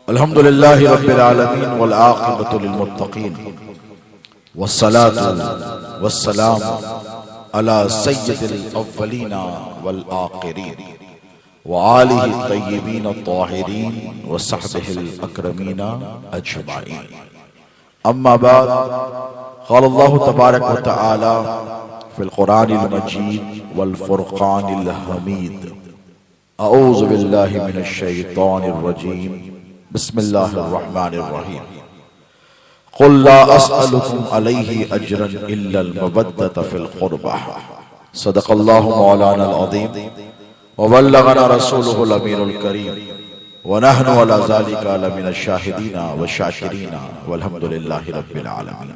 अल्हम्दुलिल्लाहि रब्बिल आलमीन वल आक़िबतु लिल मुत्तक़ीन वस्सलातु वस्सलाम अला सय्यिदिल अव्वलीना वल आखिरीन व आलिहि तय्यिबीन अत्ताहिरीन व सहबिहिल अकरमीन अजमाईन। अम्मा बाद, क़ाल अल्लाहु तबारक व तआला फ़िल क़ुरानिल मजीद वल फ़ुरक़ानिल हमीद। अऊज़ु बिल्लाहि मिनश शैतानिर रजीम। बिस्मिल्लाहिर रहमानिर रहीम। क़ुल ला अस्अलुकुम अलैहि अजरन इल्लल मवद्दत फ़िल क़ुरबा। सदक़ल्लाहु मौलानाल अज़ीम व बल्लगना रसूलुहुल अमीनुल करीम व नहनु अला ज़ालिका लमिनश शाहिदीना व शाकिरीना वल्हम्दुलिल्लाहि रब्बिल आलमीन।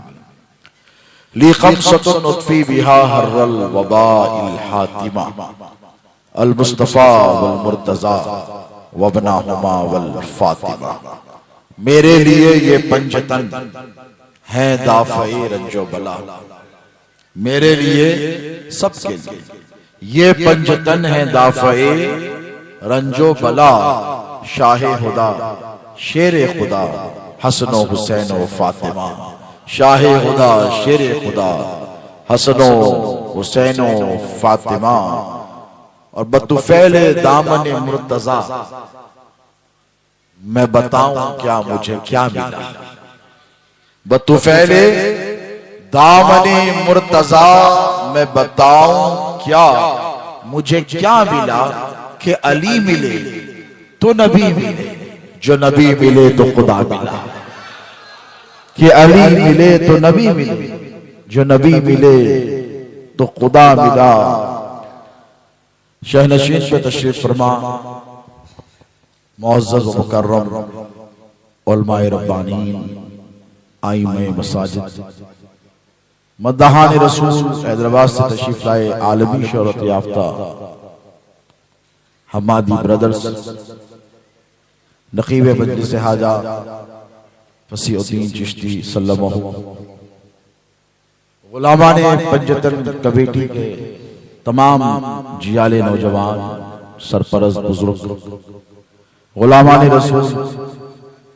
ली ख़म्सतुन नुत्फ़ी बिहा हर्रल वबाइल हातिमा अल मुस्तफ़ा वल मुर्तज़ा वबनाहुमा वल फातिमा। मेरे लिए ये पंजतन हैं दाफ़े रंजो बला, मेरे लिए सबके लिए ये पंजतन हैं दाफ़े रंजो बला। शाहे खुदा शेरे खुदा हसनो हुसैन व फातिमा। शाहे खुदा शेरे खुदा हसनो हुसैन व फातिमा। और बतुफैले दामन मुर्तज़ा मैं बताऊं क्या मुझे क्या मिला। बतुफैले दामन मुर्तज़ा मैं बताऊं क्या मुझे क्या मिला। कि अली मिले तो नबी मिले, जो नबी मिले तो खुदा मिला। कि अली मिले तो नबी मिले, जो नबी मिले तो खुदा मिला। शहनशीन पे तशरीफ फरमा मुअज़्ज़ज़ व मुकर्रम उलमाए रब्बानीन आइम्माए मसाजिद मद्दाहान रसूल हैदराबाद से तशरीफ लाए आलमी शोहरत याफ्ता हमादी ब्रदर्स नक़ीब मजलिस हाजा फसीउद्दीन चिश्ती सल्लल्लाहु गुलामाने पंजतन कमेटी के तमाम जियाले नौजवान सरपरस्त बुजुर्ग गुलामाने रसूल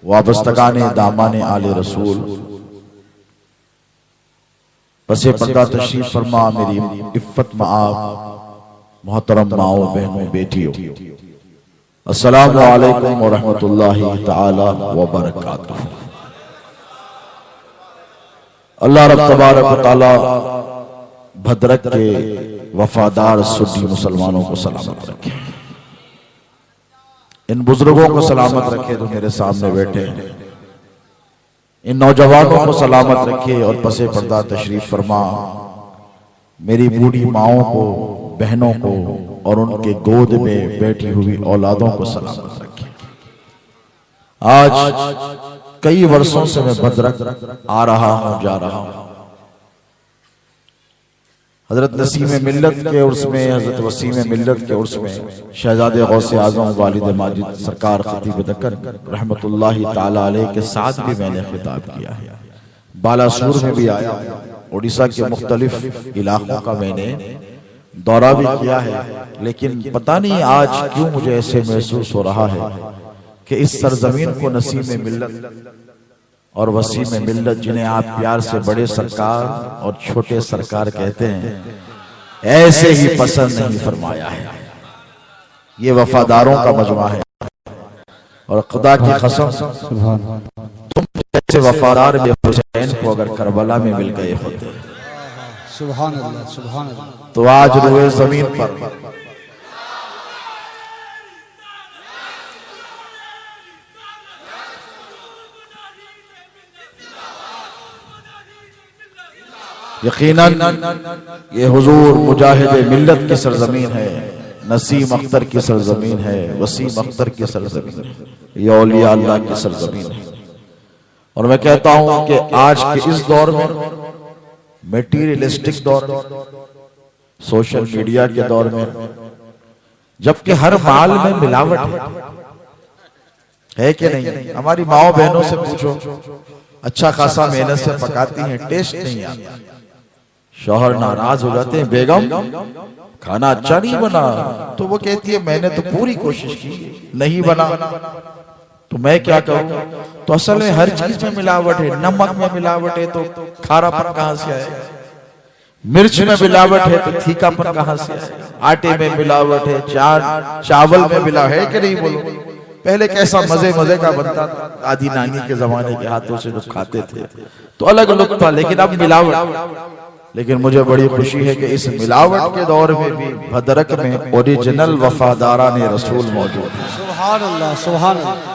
वाबस्तगाने दामाने आले रसूल बसे पर्दा तशरीफ फरमा मेरी इफ़्फ़त मआब मोहतरम माओ बहनों बेटियों, अस्सलामु अलैकुम व रहमतुल्लाहि तआला व बरकातुहू। अल्लाह रब तबारक व तआला भद्रक के वफादार सुन्नी मुसलमानों को सलामत रखे, इन बुजुर्गों को सलामत रखे जो मेरे सामने बैठे हैं, इन नौजवानों को सलामत रखे और पसे पर्दा तशरीफ फरमा मेरी बूढ़ी माओं को, बहनों को और उनके गोद में बैठी हुई औलादों को सलामत रखे। आज कई वर्षों से मैं भद्रक आ रहा हूं, जा रहा हूं। हजरत नसीम मिल्लत के उर्स में, हजरत वसीम मिल्लत के उर्स में शहजादे गौसे आज़म वालिद माजिद सरकार खतीब दक्कन रहमतुल्लाहि ताला अलैह के साथ भी मैंने खिताब किया है। बालासूर में भी आया, उड़ीसा के मुख्तलिफ इलाकों का मैंने दौरा भी किया है। लेकिन पता नहीं आज क्यों मुझे ऐसे महसूस हो रहा है कि इस सरजमीन को नसीम मिल्लत और वसीम मिल्लत, जिन्हें आप प्यार से बड़े सरकार और छोटे सरकार कहते हैं, ऐसे ही पसंद नहीं फरमाया है। ये वफादारों का मजमा है और खुदा की कसम तुम जैसे वफादार हुसैन को अगर करबला में मिल गए होते सुभान अल्लाह, सुभान अल्लाह, तो आज रोए जमीन पर यकीनन ये हुजूर मुजाहिद मिल्लत की सरजमीन है, नसीम अख्तर की सरजमीन है, वसीम अख्तर की सरजमीन है, ये औलिया अल्लाह की सरजमीन है। और मैं कहता हूं कि आज के इस दौर में, मेटीरियलिस्टिक दौर में, सोशल मीडिया के दौर में, जबकि हर माल में मिलावट है कि नहीं? हमारी माओ बहनों से पूछो, अच्छा खासा मेहनत से पकाती हैं, टेस्ट नहीं आता। शौहर नाराज हो जाते हैं, बेगम खाना अच्छा नहीं बना, तो वो कहती है मैंने तो पूरी कोशिश की, नहीं बना। तो मैं क्या करूं? तो असल में हर चीज में मिलावट है। नमक में मिलावट है तो खारापन कहां से आएगा? मिर्च में मिलावट है तो तीखापन कहां से आएगा? आटे में मिलावट है, चावल में मिलावट है कि नहीं? बोलो, पहले कैसा मजे मजे का बनता था, दादी नानी के जमाने के हाथों से जो खाते थे तो अलग लुत्फ था, लेकिन अब मिलावट। लेकिन मुझे बड़ी खुशी है कि इस मिलावट के दौर में भी भदरक में ओरिजिनल वफादाराने रसूल मौजूद है। सुभान अल्लाह, सुभान अल्लाह।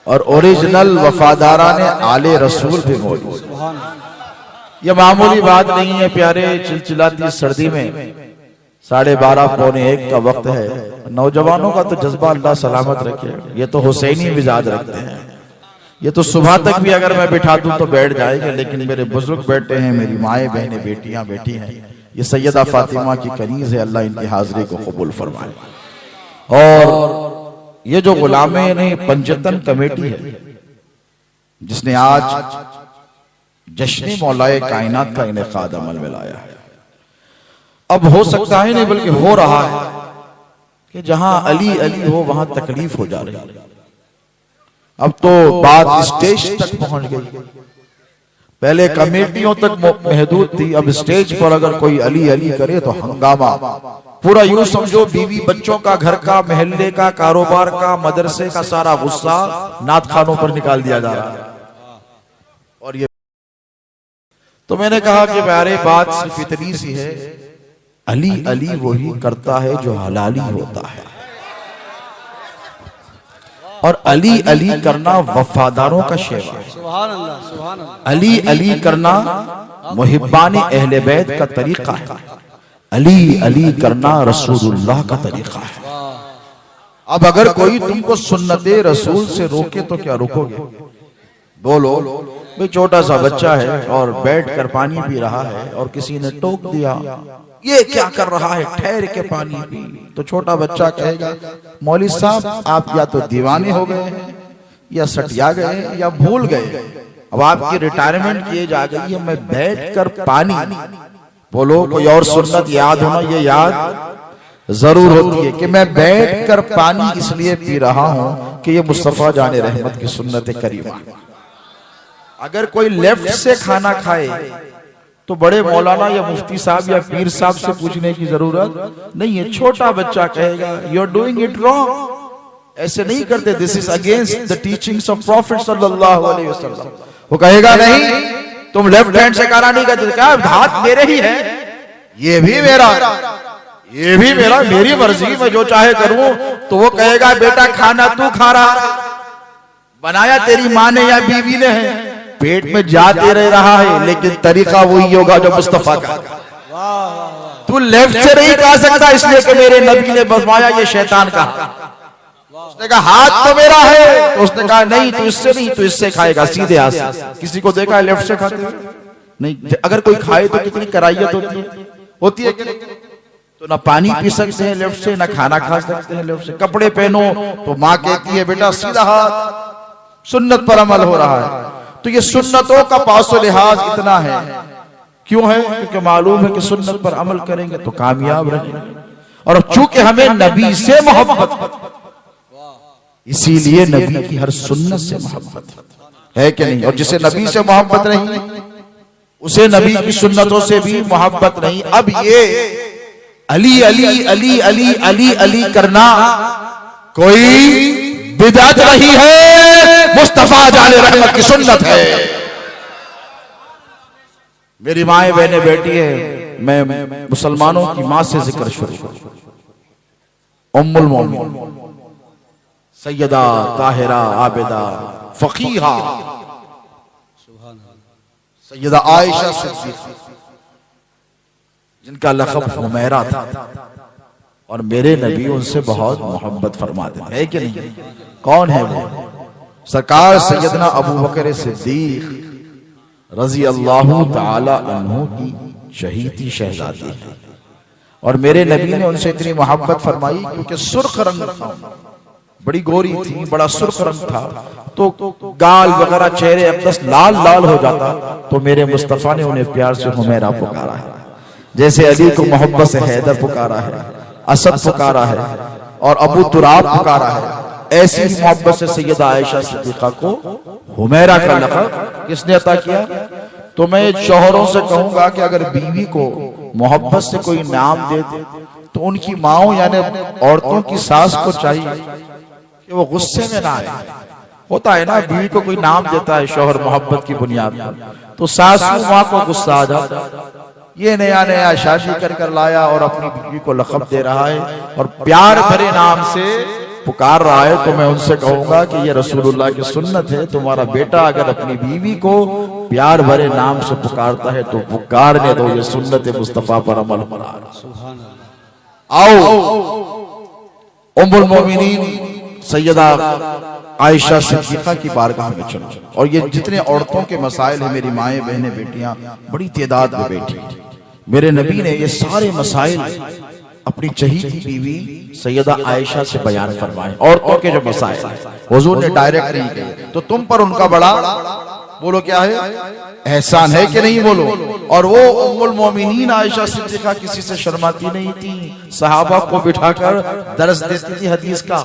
और ओरिजिनल वफादाराने आले रसूल भी मौजूद है। सुभान अल्लाह। यह मामूली बात नहीं है प्यारे। चिलचिलाती सर्दी में 12:30 पौने 1 का वक्त है। नौजवानों का तो जज्बा अल्लाह सलामत रखे, ये तो हुसैनी मिजाज रखते हैं। ये तो सुबह तक भी अगर मैं बिठा दूं तो बैठ जाएंगे, लेकिन मेरे बुजुर्ग बैठे हैं, मेरी माएँ बहनें बेटियां बैठी हैं। ये सैयदा फातिमा की कनीज है, अल्लाह इनकी हाजिरी को कबूल फरमाए। और ये जो गुलामे ने पंजतन कमेटी है जिसने आज जश्न मौलाए कायनात का इनेकाद अमल में लाया है, अब हो सकता है नहीं बल्कि हो रहा है कि जहां अली अली हो वहां तकलीफ हो जा रही है। अब तो बात स्टेज तक पहुंच गई। पहले कमेटियों तक महदूद थी, अब स्टेज पर अगर कोई अली अली करे तो हंगामा। पूरा यूं समझो बीवी बच्चों का, घर का, महल्ले का, कारोबार का, मदरसे का सारा गुस्सा नात खानों पर निकाल दिया जा रहा है। और ये तो मैंने कहा कि प्यारे बात सिर्फ इतनी सी है, अली अली वही करता है जो हलाली होता है, और अली अली करना वफादारों का शेवा है। सुभान अल्लाह, सुभान अल्लाह। अली अली करना मुहिब्बाने अहले बैत का तरीका है। अली अली करना रसूलुल्लाह का तरीका है। अब अगर कोई तुमको सुन्नते रसूल से रोके तो क्या रुकोगे? बोलो भाई, छोटा सा बच्चा है और बैठकर पानी पी रहा है और किसी ने टोक दिया, ये क्या कर रहा है, ठहर के पानी पी। तो छोटा बच्चा कहेगा, मौलवी साहब आप या तो दीवाने हो गए हैं, या सटिया गए, या भूल गए, अब आपकी रिटायरमेंट किए जा गई है, मैं बैठकर पानी। बोलो कोई और सुन्नत याद होना, ये याद जरूर होती है कि मैं बैठकर पानी इसलिए पी रहा हूं कि ये मुस्तफा जाने रहमत की सुन्नत करीमा। अगर कोई लेफ्ट से खाना खाए तो बड़े मौलाना या मुफ्ती साहब या पीर साहब से पूछने की जरूरत नहीं है। छोटा बच्चा कहेगा you are doing it wrong, ऐसे नहीं करते, this is against the teachings of prophet सल्लल्लाहु अलैहि वसल्लम। वो कहेगा नहीं तुम लेफ्ट हैंड से खाना नहीं खाते, क्या हाथ मेरे ही है, ये भी मेरा, ये भी मेरा, मेरी मर्जी, मैं जो चाहे करूं। तो वो कहेगा बेटा खाना तू खा रहा, बनाया तेरी माँ ने या बीवी ने है, पेट में जाते रह रहा है, लेकिन तरीका वही होगा जो मुस्तफा का। तू लेफ्ट से नहीं खा सकता इसलिए कि मेरे नबी ने फरमाया, ये शैतान का। उसने कहा हाथ तो मेरा है, तो उसने कहा नहीं तू इससे नहीं, तू इससे खाएगा, सीधे हाथ से। किसी को देखा है लेफ्ट से खाते हुए? नहीं। अगर कोई खाए तो कितनी कराहियत होती है तो ना पानी पी सकते हैं लेफ्ट से, ना खाना खा सकते हैं लेफ्ट से। कपड़े पहनो तो माँ कहती है बेटा सीधा हाथ, सुन्नत पर अमल हो रहा है। तो ये सुन्नतों का पासो लिहाज इतना है, क्यों है? क्योंकि मालूम है कि सुन्नत पर अमल करेंगे तो कामयाब रहेंगे। और चूंकि हमें नबी से मोहब्बत, इसीलिए नबी की हर सुन्नत से मोहब्बत है कि नहीं? और जिसे नबी से मोहब्बत नहीं उसे नबी की सुन्नतों से भी मोहब्बत नहीं। अब ये अली अली अली अली अली अली करना कोई बिदअत नहीं है, मुस्तफा जाने रहमत की सुन्नत है। मेरी माएं बहनें बेटी है, मैं मुसलमानों की मां से जिक्र शुरू करूं। उम्मुल मोमिनीन सैयदा ताहिरा आबिदा फकीहा सैयदा आयशा सिद्दीक़ा, जिनका लक़ब हुमैरा था, और मेरे नबी उनसे बहुत मोहब्बत फरमाते हैं कि नहीं? कौन है वो? सरकार सैयदना अबू बकर सिद्दीक रजी अल्लाह ताला अन्हु की शहीदी शहजादी है। और मेरे नबी ने उनसे इतनी मोहब्बत फरमाई क्योंकि सुर्ख रंग था, बड़ी गोरी थी, बड़ा सुर्ख रंग था, तो गाल वगैरह चेहरे अकदस लाल लाल हो जाता। तो मेरे मुस्तफा ने उन्हें प्यार से हुमैरा पुकारा है, जैसे अली को मोहब्बत से हैदर पुकारा है, असद पुकारा है, और अबू तुराब पुकारा है। ऐसी ही मोहब्बत से सैयदा आयशा सिद्दीक़ा को हुमैरा का लक़ब किसने अता किया? तो मैं शौहरों से कहूंगा कि अगर बीवी को मोहब्बत से कोई नाम दे दे तो उनकी माओ यानी औरतों की सास को चाहिए कि वो गुस्से में ना आए। होता है ना, बीवी को कोई नाम देता है शौहर मोहब्बत की बुनियाद पर, तो सासू माँ को गुस्सा आ जाता है। ये नया नया शादी कर लाया और अपनी बीवी को लक़ब दे रहा है और प्यार भरे नाम से पुकार रहा है, तो मैं उनसे कहूंगा कि ये रसूलुल्लाह की सुन्नत है। तुम्हारा बेटा अगर अपनी बीवी को प्यार भरे नाम से पुकारता है तो पुकारने दो, ये सुन्नत मुस्तफा पर अमल करा। आओ उम्मुल मोमिनीन सैयदा आयशा सिद्दीक़ा की बारगाह में चलो। और ये जितने औरतों के मसाइल है, मेरी माएँ बहनें बेटियां बड़ी तादाद में बैठी, मेरे नबी ने ये सारे मसाइल अपनी चहीती बीवी सैयदा आयशा से बयान फरमाए। औरतों के जो मसाइल हुजूर ने डायरेक्ट नहीं कहे, तो तुम पर उनका बड़ा बोलो क्या है एहसान है कि नहीं बोलो। और वो उम्मुल मोमिनीन आयशा सिद्दीक़ा किसी से शर्माती नहीं थी, सहाबा को बिठाकर दर्स देती थी हदीस का।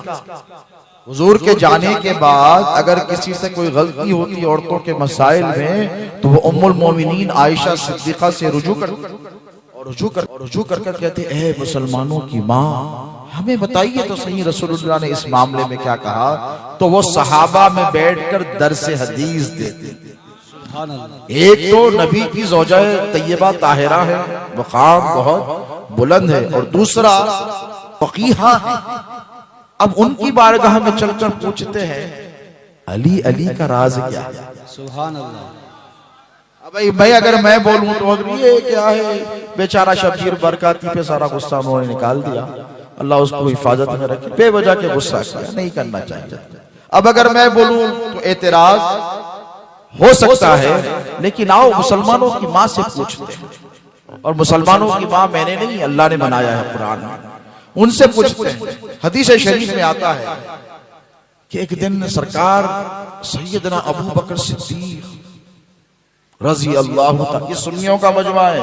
हुजूर के जाने के बाद अगर किसी से कोई गलती होती औरतों के मसाइल में तो वो उम्मुल मोमिनीन आयशा सिद्दीक़ा से रुजू कर कहते ए मुसलमानों की माँ, हमें बताइए तो सही रसूलुल्लाह ने इस मामले में क्या कहा। तो वो सहाबा में बैठकर दर्स हदीस देते। एक तो नबी की ज़ौजा तैयबा ताहिरा है, मकाम बहुत बुलंद है, और दूसरा फकीहा है। अब उनकी बारगाह में चलकर पूछते हैं अली अली का राज क्या है? सुभान अल्लाह। अब भाई अगर मैं बोलूं तो ये क्या है, बेचारा शब्बीर बरकाती पे सारा गुस्सा उन्होंने निकाल दिया, अल्लाह उसको हिफाजत में रखे, बेवजह के गुस्सा किया, नहीं करना चाहिए। अब अगर मैं बोलूं तो एतराज हो सकता है, लेकिन आओ मुसलमानों की माँ से पूछते हैं। और मुसलमानों की माँ मैंने नहीं, अल्लाह ने बनाया है कुरान में, उनसे पूछते हैं। हदीस शरीफ में आता है कि एक दिन सरकार सैयदना अबू बकर सिद्दीक रज़ी अल्लाह तआला, ये सुन्नियों का मजमा है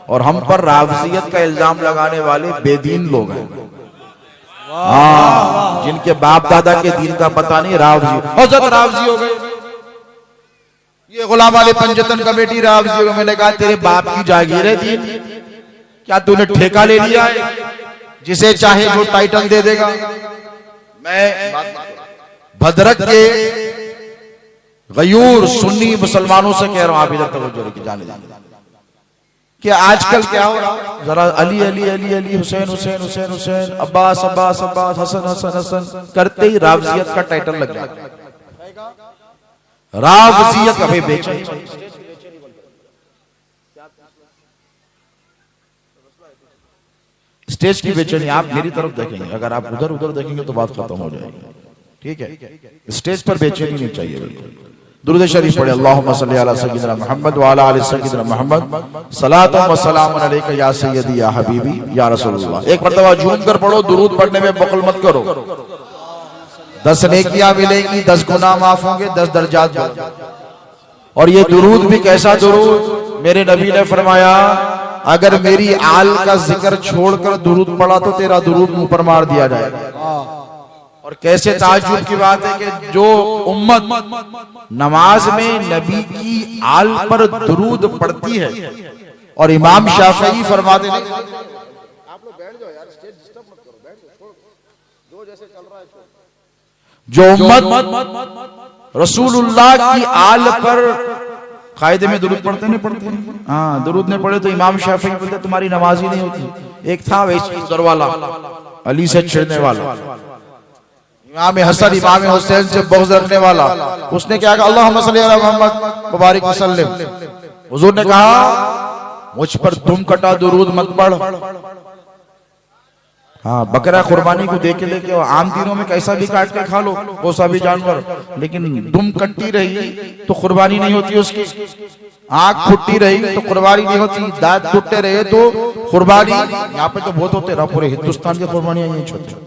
और हम पर रावजियत का इल्जाम लगाने वाले बेदीन लोग हैं। हाँ, जिनके बाप दादा के दीन का पता नहीं, रावजी हज़रत रावजी हो गए, ये गुलाम वाले पंजतन कमेटी रावजी हो गए। मैंने कहा तेरे बाप की जागीर है दीन, क्या तूने ठेका ले लिया है, जिसे चाहे वो टाइटल दे देगा। मैं भद्रक के गयूर सुन्नी मुसलमानों से कह रहा हूं, आप इधर तवज्जो रखिए, जाने कि आजकल क्या हो रहा, जरा अली अली अली अली हुसैन हुसैन हुसैन हुसैन अब्बास अब्बास अब्बास हसन हसन हसन करते ही रावजियत का टाइटल लग जाता। रावजियत कभी बेचे स्टेज की बेचैनी, आप मेरी तरफ देखेंगे, अगर आप उधर उधर देखेंगे तो बात खत्म हो जाएगी। ठीक है, स्टेज पर बेचैनी नहीं चाहिए। बिल्कुल दुरूद शरीफ पढ़े, अल्लाहुम्मा सल्ली अला सय्यिदिना मुहम्मद व अला आलि सय्यिदिना मुहम्मद सलातु व सलामुन अलैका या सय्यदी या हबीबी या रसूलुल्लाह। एक मर्तबा झूम कर पढ़ो, दुरूद पढ़ने में बखल मत करो। 10 नेकियां मिलेंगी, 10 गुनाह माफ होंगे, 10 दर्जात बढ़ेंगे। और ये दुरूद भी कैसा दुरूद, मेरे नबी ने फरमाया अगर मेरी आल का जिक्र छोड़कर दुरूद पढ़ा तो तेरा दुरूद मुंह पर मार दिया जाएगा। और कैसे ताज्जुब की बात है कि जो उम्मत नमाज में नबी की आल पर दुरूद पढ़ती है, और इमाम शाफई फरमाते हैं, आप लोग बैठ जाओ यार, स्टेज डिस्टर्ब मत करो, बैठ जाओ, जो जैसे चल रहा है। जो उम्मत रसूलुल्लाह की आल पर कायदे में दुरूद पढ़ते नहीं पढ़ते, हाँ दुरूद ने पढ़े तो इमाम शाफई बोलते तुम्हारी नमाज ही नहीं होती। एक था वैसे उधर वाला अली से छिड़ने वाला, इमाम हसन इमाम हुसैन से बग़्ज़ रखने वाला, उसने क्या कहा अल्लाहुम्मा सल्ली अला मुहम्मद मुबारक वसल्लम। हुजूर ने कहा मुझ पर दुम कटा दुरूद मत पढ़। हाँ, बकरा कुर्बानी को दे के लेके आम दिनों में कैसा भी काट के खा लो, कोसा भी जानवर, लेकिन दुम कटती रही तो कुर्बानी नहीं होती उसकी, आंख फुटती रही तो कुर्बानी नहीं होती, दांत टूटते रहे तो कुर्बानी। यहाँ पे तो बहुत होते रहा, पूरे हिंदुस्तान की कुर्बानियां यही छोटे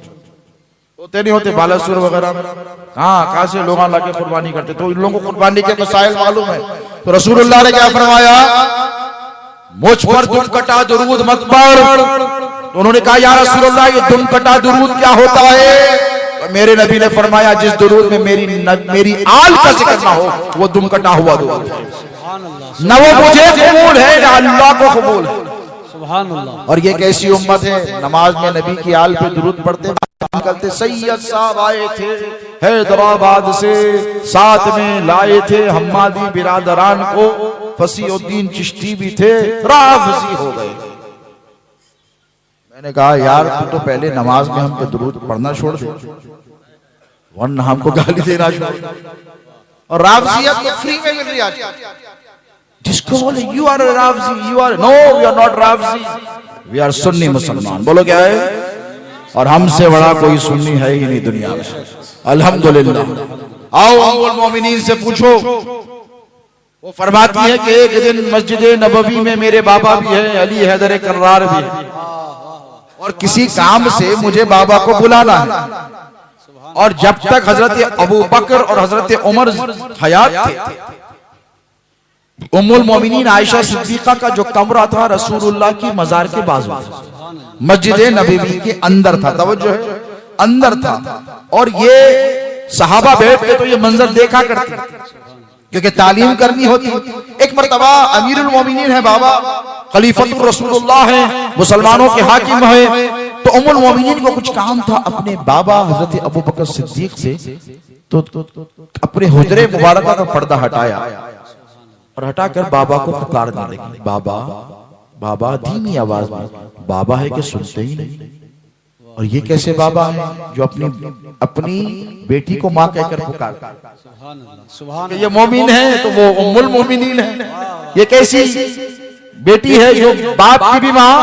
होते नहीं होते, बालासुर वगैरह। हाँ, कहां से लोग लाके कुर्बानी करते, तो इन लोगों को कुर्बानी के मसाइल मालूम है। तो रसूलुल्लाह ने क्या फरमाया, मुझ पर दुम कटा दुरूद मत पढ़। तो उन्होंने कहा या रसूलुल्लाह ये दुम कटा दुरूद क्या होता है? मेरे नबी ने फरमाया जिस दुरूद में मेरी आल का जिक्र ना हो वो दुम कटा हुआ दुरूद है। न वो मुझे कबूल है ना अल्लाह को कबूल है। सुभान अल्लाह। और ये कैसी उम्मत है, नमाज में नबी की आल पे दुरूद पढ़ते निकलते। सैयद साहब आए थे हैदराबाद से, साथ में लाए थे हम्मादी बिरादरान को, फसीउद्दीन चिश्ती भी थे, राफ़ज़ी हो गए। मैंने कहा यार तू तो पहले नमाज में हम पे दुरूद पढ़ना छोड़ दे, वरना हमको गाली देना छोड़ दे। और राफ़ज़ियत तो फ्री में मिल रही है। जिसको बोले यू आर राफ़ज़ी, you are no, we are not राफ़ज़ी, वी आर सुन्नी मुसलमान। बोलो क्या है? और हमसे बड़ा कोई सुन्नी है ही नहीं दुनिया में, अल्हम्दुलिल्लाह। आओ उम्मुल मोमिनीन से पूछो, वो फरमाती है कि एक दिन मस्जिद नबवी में मेरे बाबा भी है, अली हैदर कर्रार भी है, और किसी काम से मुझे बाबा को बुलाना है। और जब तक हजरत अबू बकर और हजरत उमर हयात थे, उम्मुल मोमिनीन आयशा सिद्दीका का जो कमरा था रसूलुल्लाह की मजार के बाजू था, मस्जिद नबवी के अंदर था, तवज्जो है, अंदर था। और ये सहाबा बैठ के तो ये मंजर देखा करते क्योंकि तालीम करनी होती। एक मर्तबा अमीरुल मोमिनीन है बाबा, खलीफतुर रसूलुल्लाह है, मुसलमानों के हाकिम है, तो उम्मुल मोमिनीन को कुछ काम था अपने बाबा हजरत अबू बकर सिद्दीक से, तो अपने हुजरे मुबारका का पर्दा हटाया और हटाकर बाबा को पुकारने लगी। बाबा बाबा, धीमी आवाज में, बाबा है कि सुनते ही नहीं। और ये कैसे बाबा है जो अपनी बेटी को माँ कहकर पुकारता? ये मोमिन है तो वो उम्मुल मोमिनीन है। ये कैसी बेटी है जो बाप की भी माँ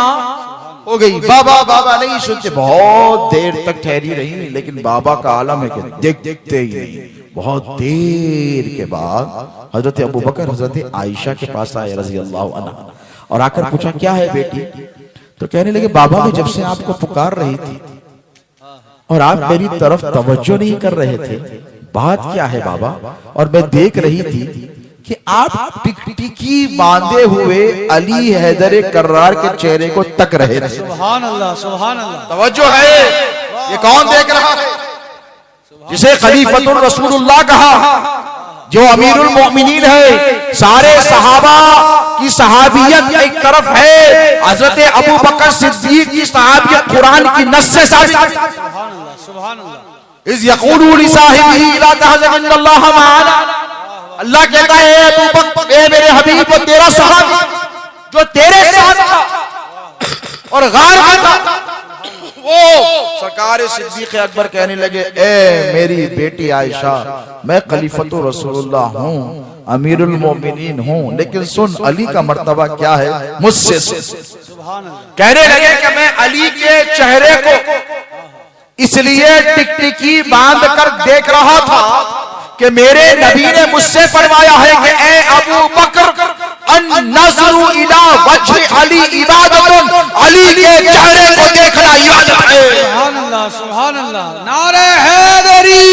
हो गई? बाबा बाबा नहीं सुनते। बहुत देर तक ठहरी रही, लेकिन बाबा का आलम है कि देखते ही नहीं। बहुत देर के बाद हजरत अबू बकर हजरत आयशा के पास आए रजी अल्लाह अन्हा, और आकर पूछा क्या है बेटी? तो कहने लगे बाबा मैं जब से आपको पुकार रही थी और आप मेरी तरफ तवज्जो नहीं कर रहे थे, बात क्या है बाबा? और मैं देख रही थी कि आप टिकटिकी बांधे हुए अली हैदर कर्रार के चेहरे को तक रहे थे। सुभान अल्लाह, सुभान अल्लाह। तवज्जो है, ये कौन देख रहा है? जिसे खलीफतुर रसूलुल्लाह कहा, जो अमीरुल मोमिनीन है, सारे सहाबा की सहाबियत एक तरफ है, हजरत अबू बकर सिद्दीक की सहाबियत कुरान की नस से साबित है। सुभान अल्लाह, सुभान अल्लाह। इज़ यक़ूलु लिसाहिबिही ला तहज़न इन्नल्लाह मअना। अल्लाह कहता है अबू बकर, ए मेरे हबीब, वो तेरा सहाबी जो तेरे साथ था और गार में था, वो सरकार सिद्दीक अकबर कहने लगे ए मेरी बेटी आयशा, मैं खलीफतुर रसूलुल्लाह हूँ, अमीरुल मोमिनीन हूँ, लेकिन सुन अली का मर्तबा क्या है मुझसे सुन। कहने लगे कि मैं अली के चेहरे को इसलिए टिकटिकी बांध कर देख रहा था कि मेरे नबी ने मुझसे फरमाया है कि ए अबू बकर, अन्नज़रु इला वज्हि अली इबादतुन, अली के चेहरे को देखना इबादत है। सुभान अल्लाह, सुभान अल्लाह। नारे हैदरी,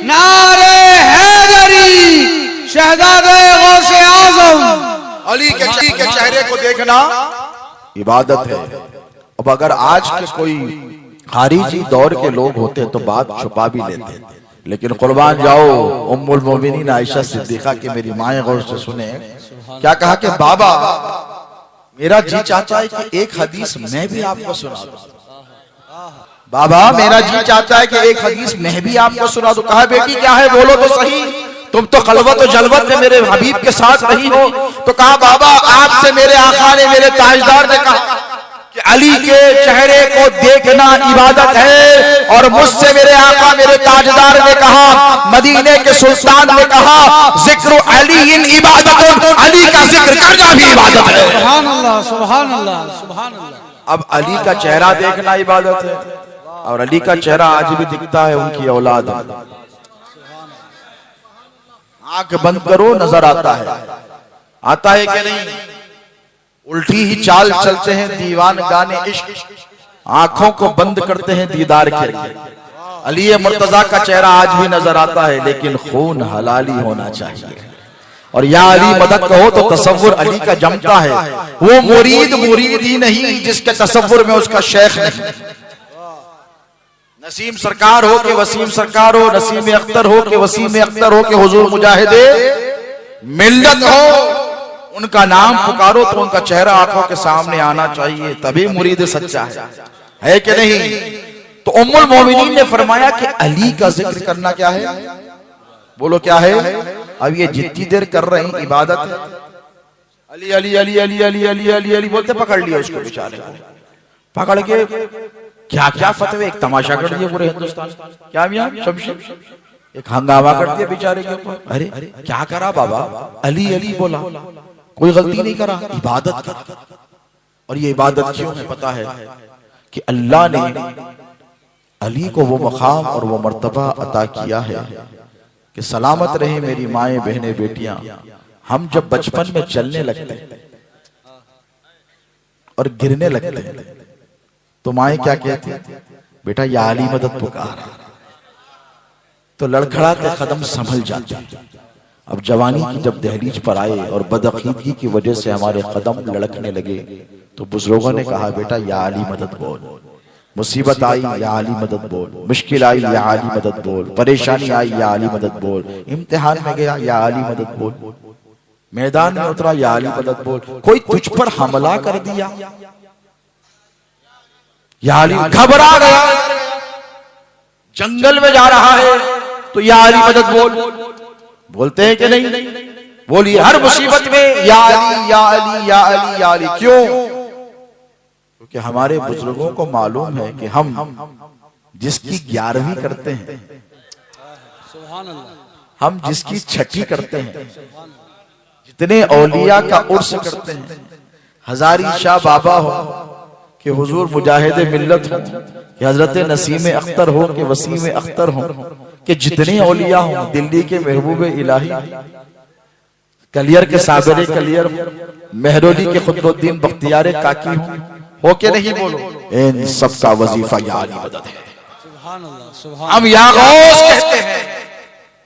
नारे हैदरी, शहजादे गौसे आज़म। अली के चेहरे को देखना इबादत है। अब अगर आज के कोई खारिजी दौर के लोग होते तो बात छुपा भी लेते, लेकिन कुर्बान जाओ उम्मुल मोमिनीन आयशा सिद्दीका की मेरी माए गौर से सुने क्या कहा कि बाबा मेरा जी चाहता है कि एक हदीस मैं भी आपको सुना दूं। बाबा मेरा जी चाहता है कि एक हदीस मैं भी आपको सुना दूं। कहा बेटी क्या है, बोलो तो सही, तुम तो खलवत और जलवत में मेरे हबीब के साथ रही हो। तो कहा बाबा आपसे मेरे आका ने, मेरे ताजदार ने कहा कि अली के चेहरे को देखना इबादत है, और मुझसे मेरे आका मेरे ताजदार ने कहा, मदीने के सुल्तान ने कहा, जिक्र अली इन इबादत, अली का जिक्र करना भी इबादत है। सुभान अल्लाह, सुभान अल्लाह, सुभान अल्लाह। अब अली का चेहरा देखना इबादत है, और अली का चेहरा आज भी दिखता है उनकी औलाद। आंख बंद करो नजर आता है कि नहीं? उल्टी ही चाल चलते हैं दीवान गाने इश्क, आंखों को बंद करते हैं दीदार के लिए। अली मुर्तजा का चेहरा आज भी नजर आता है, लेकिन खून हलाली होना चाहिए। और या अली मदद कहो तो तसव्वुर अली का जमता है। वो मुरीद ही नहीं जिसके तसव्वुर में उसका शेख नहीं। नसीम सरकार हो के वसीम सरकार हो, नसीम अख्तर हो के वसीम अख्तर हो के हुजूर मुजाहिदे मिल्लत हो, उनका नाम पुकारो तो उनका चेहरा आंखों के सामने आना चाहिए, तभी मुरीद सच्चा है कि नहीं। तो उम्मुल मोमिनीन ने फरमाया कि अली का जिक्र करना क्या है, बोलो क्या है। अब ये जितनी देर कर रहे हैं इबादत है, अली अली अली अली अली अली अली अली बोलते पकड़ लिया उसको, बेचारे को पकड़ के क्या क्या फतवे, एक तमाशा कर दिया पूरे हिंदुस्तान। क्या मियां शमशेर, एक हंगामा कर दिया बेचारे के ऊपर। अरे क्या करा बाबा, अली अली बोला, कोई गलती नहीं करा, इबादत करा। और ये इबादत क्यों है पता है कि अल्लाह ने अली को वो मकाम और वो मर्तबा अता किया है कि सलामत रहे मेरी माएं बहनें बेटियां, हम जब बचपन में चलने लगते और गिरने लगते तो माएं क्या कहती, बेटा या अली मदद पुकार, तो लड़खड़ाते कदम संभल जाते। अब जवानी की जब दहलीज पर आए और बदअकीदगी की वजह से हमारे कदम लड़खने लगे तो बुजुर्गों ने कहा बेटा या अली मदद बोल, मुसीबत आई या अली मदद बोल, मुश्किल आई या अली मदद बोल, परेशानी आई या अली मदद बोल, इम्तिहान में गया या अली मदद बोल, मैदान में उतरा या अली मदद बोल, कोई तुझ पर हमला कर दिया या अली, घबरा गया जंगल में जा रहा है तो या अली मदद बोल, बोलते हैं कि नहीं, बोलिए हर मुसीबत में या अली या अली या अली या अली। क्यों? क्योंकि हमारे बुजुर्गों को मालूम है कि हम जिसकी 11वीं करते हैं, हम जिसकी 6ठी करते हैं, जितने औलिया का उर्स करते हैं, हजारी शाह बाबा हो कि हुजूर मुजाहिद मिल्लत हो, कि हजरत नसीम अख्तर हो कि वसीम अख्तर हो, कि जितने औलिया हो, दिल्ली के महबूब इलाही, कलियर के साबिर कलियर, मेहरोली के खुतबुद्दीन बख्तियार काकी हो के नहीं, बोलो इन सबका वजीफा या अली मदद है। हम या गौस कहते हैं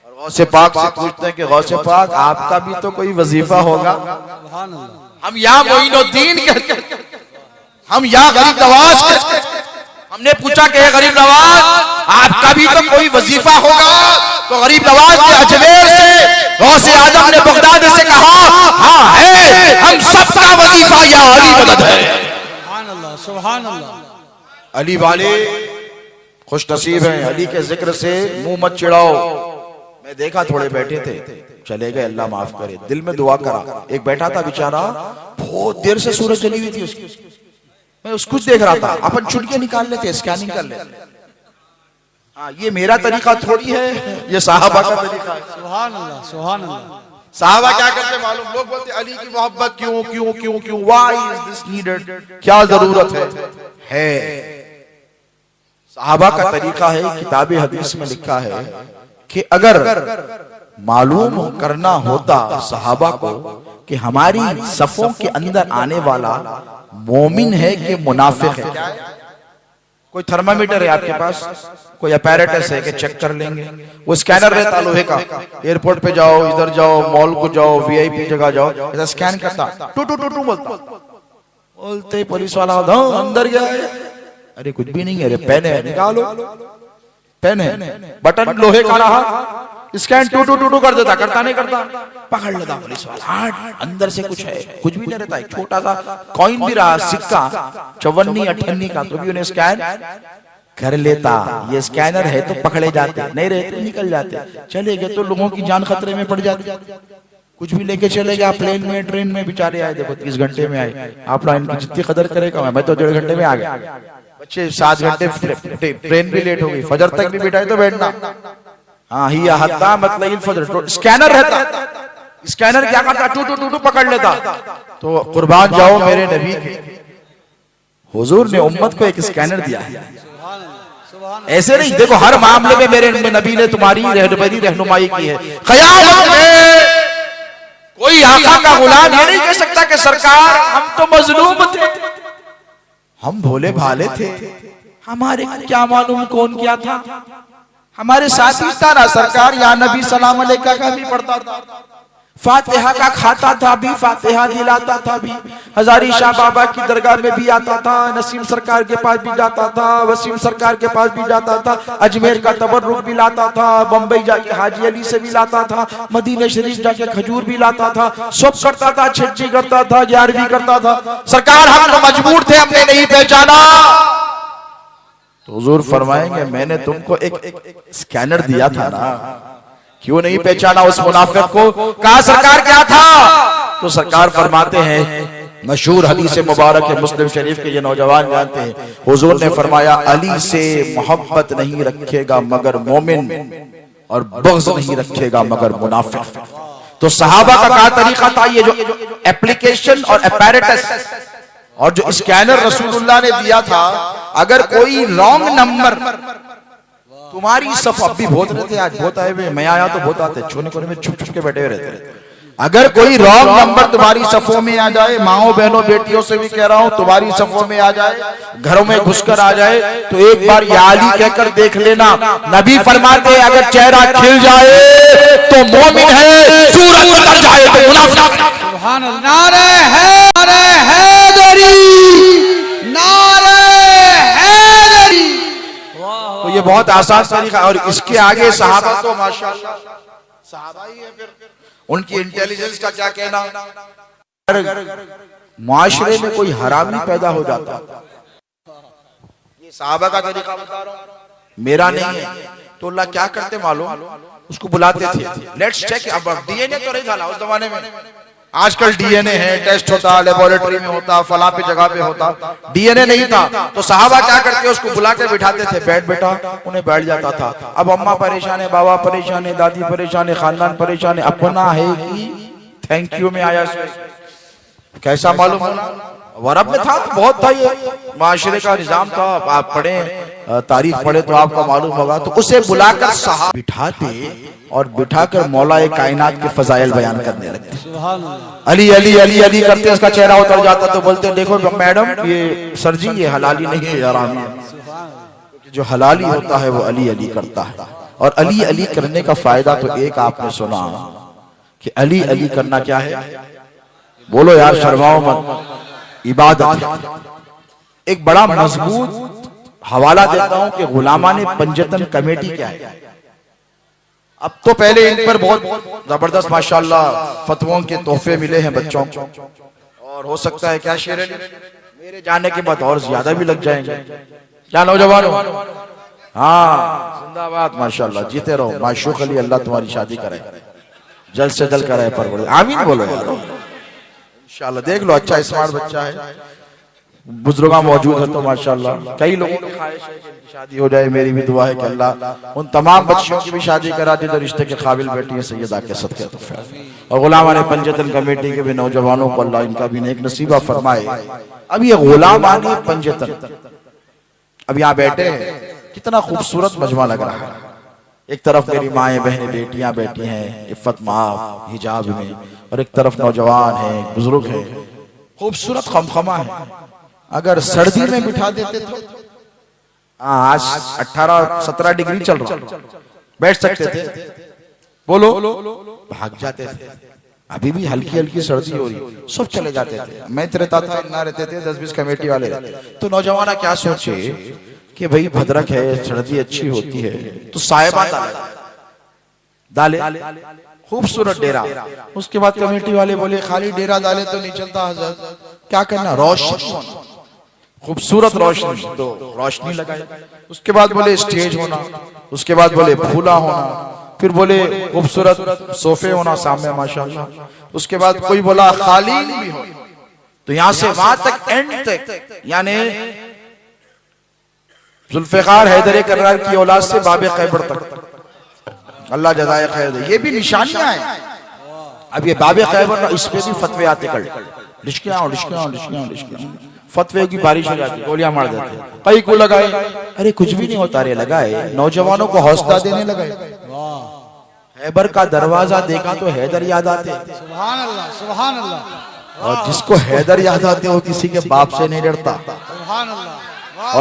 और गौसे पाक से पूछते हैं कि गौसे पाक आपका भी तो कोई वजीफा होगा। हम या मोइनुद्दीन कहते हैं, हम या गरीब नवाज कहते हैं। हमने पूछा कि गरीब नवाज आपका भी तो कोई वजीफा होगा, तो गरीब नवाज ने अजमेर से, गौसे आजम ने बगदाद से कहा हाँ है, हम सबका वजीफा या अली मदद है। सुभान अल्लाह। अली वाले खुश नसीब हैं, अली के जिक्र से मुंह मत चिढ़ाओ। मैं देखा थोड़े बैठे थे, चले गए, अल्लाह माफ करे, दिल में दुआ करा। एक बैठा था बेचारा, बहुत देर से सूरज जली हुई थी उसकी, मैं उसको देख रहा था। अपन चुटके निकाल लेते, स्कैनिंग कर लेते। हाँ, ये मेरा तरीका थोड़ी है, ये साहबा का तरीका है। सुभान अल्लाह, सुभान अल्लाह। साहबा क्या करते मालूम, लोग बोलते अली की मोहब्बत क्यों क्यों क्यों क्यों, व्हाई इज दिस नीडेड, क्या जरूरत है। साहबा का तरीका है, किताब हदीस में लिखा है कि अगर मालूम करना होता सहाबा को कि हमारी सफों के अंदर आने वाला मोमिन है कि मुनाफिक है, कोई थर्मामीटर है आपके पास, कोई अपैरेटस है कि चेक कर लेंगे, वो स्कैनर रहता लोहे का, एयरपोर्ट पे जाओ, इधर जाओ, मॉल को जाओ, वीआईपी जगह जाओ, ऐसा स्कैन करता, टू टू टू टू बोलते पुलिस वाला अंदर गया है, अरे कुछ भी नहीं है, अरे पेन है निकालो, पेन है, बटन लोहे का रहा, scan two two two two कर देता, करता नहीं करता, पकड़ लेता पुलिस वाला, हाँ अंदर से कुछ है, कुछ भी नहीं रहता, एक छोटा सा कॉइन भी रहा, सिक्का 54 58 का, तो भी उन्हें स्कैन कर लेता। ये स्कैनर है तो पकड़े जाते, नहीं रहते निकल जाते, चले गए तो लोगों की जान खतरे में पड़ जाती। कुछ भी लेके चले गया, प्लेन में ट्रेन में, बेचारे आए, देखो 30 घंटे में आए, आप इनकी जितनी कदर करेगा, मैं तो 1.5 घंटे में आ गया, बच्चे 7 घंटे, ट्रेन भी लेट हो गई, फजर तक भी बैठा तो बैठना, हाँ ही हत्ता मतलब फजर, स्कैनर रहता, स्कैनर क्या करता, टू टू टू टू पकड़ लेता। तो कुर्बान जाओ मेरे नबी के, हुजूर ने उम्मत को एक स्कैनर दिया है, ऐसे नहीं, देखो हर मामले में मेरे नबी ने तुम्हारी रहनुमाई की है। क़यामत में कोई आका का गुलाम ये नहीं कह सकता कि सरकार हम तो मजलूम थे, हम भोले भाले थे, हमारे क्या मालूम कौन क्या था, हमारे साथी था ना सरकार, या नबी सलाम अलैका का भी पढ़ता था, फातिहा का खाता था भी, फातिहा दिलाता था भी। हजारी शाह बाबा की दरगाह में भी आता था, नसीम सरकार के पास भी जाता था, वसीम सरकार के पास भी जाता था, अजमेर का तबर्रुक भी लाता था, बम्बई जाके हाजी अली से भी लाता था, मदीने शरीफ जाके खजूर भी लाता था, सब करता था, छठी करता था, 11वीं करता था। सरकार हम तो मजबूर थे, हमने नहीं पहचाना। तो हुजूर फरमाएंगे मैंने तुमको एक स्कैनर दिया था ना, क्यों नहीं पहचाना उस मुनाफिक को? कहा सरकार क्या था? तो सरकार फरमाते हैं, मशहूर हदीस मुबारक है, मुस्लिम शरीफ के ये नौजवान जानते हैं, हुजूर ने फरमाया अली से मोहब्बत नहीं रखेगा मगर मोमिन, और बग़्ज़ नहीं रखेगा मगर मुनाफिक। तो सहाबा का क्या तरीका था? ये जो एप्लीकेशन और अपैरेटस और जो स्कैनर रसूलुल्लाह ने दिया था, अगर कोई रॉन्ग नंबर तुम्हारी सफ, अब भी बहुत रहते, आज बहुत आए हुए, मैं आया तो बहुत आते, छोने कोने में छुप छुप के बैठे हुए रहते। अगर कोई रॉन्ग नंबर तुम्हारी सफों में आ जाए, माओ बहनों बेटियों से भी कह रहा हूं, तुम्हारी सफों में आ जाए, घरों में घुसकर आ जाए, तो एक बार या अली कहकर देख लेना। नबी फरमाते हैं अगर चेहरा खिल जाए तो मोमिन है, सूरत उतर जाए तो मुनाफिक। सुभान अल्लाह। नारे हैदरी, नारे हैदरी। तो ये बहुत आसान तरीका। और इसके आगे सहाबा तो माशाअल्लाह सहाबा ही है, फिर उनकी इंटेलिजेंस का क्या कहना। अगर माशरे में कोई हरामी पैदा हो जाता, ये सहाबा का तरीका बता रहा हूं, मेरा नहीं है, तो अल्लाह क्या करते मालूम? उसको बुलाते थे, लेट्स चेक। अब डीएनए तो नहीं था उस जमाने में, आजकल डीएनए है, टेस्ट होता, लेबोरेटरी में होता, फला पे जगह पे होता, डीएनए नहीं था। तो सहाबा क्या करते, उसको बुला के बिठाते थे, बैठ बेटा, उन्हें बैठ जाता था। अब अम्मा परेशान है, बाबा परेशान है, दादी परेशान है, खानदान परेशान है, अपना है कि थैंक यू में आया, कैसा मालूम होना? वरब में था, बहुत था, ये माशरे का निजाम था। आप पढ़े, तारीख पढ़े तो आपको मालूम होगा। तो उसे बुलाकर साहब बिठाते और बिठाकर मौलाए कायनात के फजाइल बयान करने लगते। अली अली अली अली करते, उसका चेहरा उतर जाता। तो बोलते देखो मैडम, ये सर जी, ये हलाली नहीं है, हरामी है। जो हलाली होता है वो अली अली करता है। और अली अली करने का फायदा तो एक आपने सुना कि अली अली करना क्या है, बोलो यार, शर्माओ मत, इबादत है। एक बड़ा मजबूत हवाला देता हूं कि गुलामाने पंजतन कमेटी क्या है। अब तो पहले इन पर बहुत जबरदस्त माशाल्लाह फतवों के तोहफे मिले हैं बच्चों को, और हो सकता है क्या शेर मेरे जाने के बाद और ज्यादा भी लग जाएंगे। क्या नौजवानों? हाँ, जिंदाबाद, माशाल्लाह, जीते रहो। माशूक अली, अल्लाह तुम्हारी शादी करे, जल्द से जल्द करे, पर आमीन बोलो यार इंशाल्लाह। देख लो, अच्छा स्मार्ट बच्चा है, बुजुर्गा मौजूद है तो माशाल्लाह। कई लोगों की ख्वाहिश है कि शादी हो जाए, मेरी भी दुआ है कि अल्लाह उन तमाम बच्चियों की भी शादी करा दे जो रिश्ते के काबिल बैठी है, सैयदा के सदके तो। और गुलामाने पंजतन कमेटी के भी नौजवानों को अल्लाह इनका भी नेक नसीबा फरमाए। अब ये गुलामाने पंजतन अब यहाँ बैठे हैं, कितना खूबसूरत मजमा लग रहा है। एक तरफ मेरी माएँ बहनें बेटियां बैठी हैं इफ्फत माँ हिजाब में, और एक तरफ नौजवान है, बुजुर्ग है, खूबसूरत खमखमा है। अगर सर्दी में बिठा देते तो आज 18-17 डिग्री चल रहा, बैठ सकते थे, बोलो, भाग जाते थे। अभी भी हल्की हल्की सर्दी हो रही, सब चले जाते थे। मैं रहता था, ना रहते थे 10-20 कमेटी वाले। तो नौजवान क्या सोचे कि भाई भद्रक है, सर्दी अच्छी होती है, तो साहिबा डाले, खूबसूरत डेरा। उसके बाद कमेटी वाले बोले खाली डेरा डाले तो नहीं चलता हज़रत, क्या करना, रोशनी, खूबसूरत रोशनी, तो रोशनी लगाए। उसके बाद बोले स्टेज होना, उसके बाद बोले फूला होना, फिर बोले खूबसूरत सोफे होना सामने माशाल्लाह। उसके बाद कोई बोला खालीन भी हो। तो यहां से वहां तक, एंड तक, यानी जुल्फिकार हैदर कर्रार की औलाद से बाबे खैबर तक, अल्लाह जज़ाए खैर दे। ये भी निशानियां हैं। अब ये बाबे खैबर, इस पे भी फतवे आते, कल लिश्कियां फतवे की बारिश हो जाती, गोलियां मार देते। कई को लगाए, अरे कुछ भी नहीं होता रे, लगाए, नौजवानों को हौसला देने लगे। खैबर का दरवाजा देखा तो हैदर याद आते। सुभान अल्लाह, सुभान अल्लाह। और जिसको हैदर याद आते वो किसी के बाप से नहीं डरता। सुभान अल्लाह।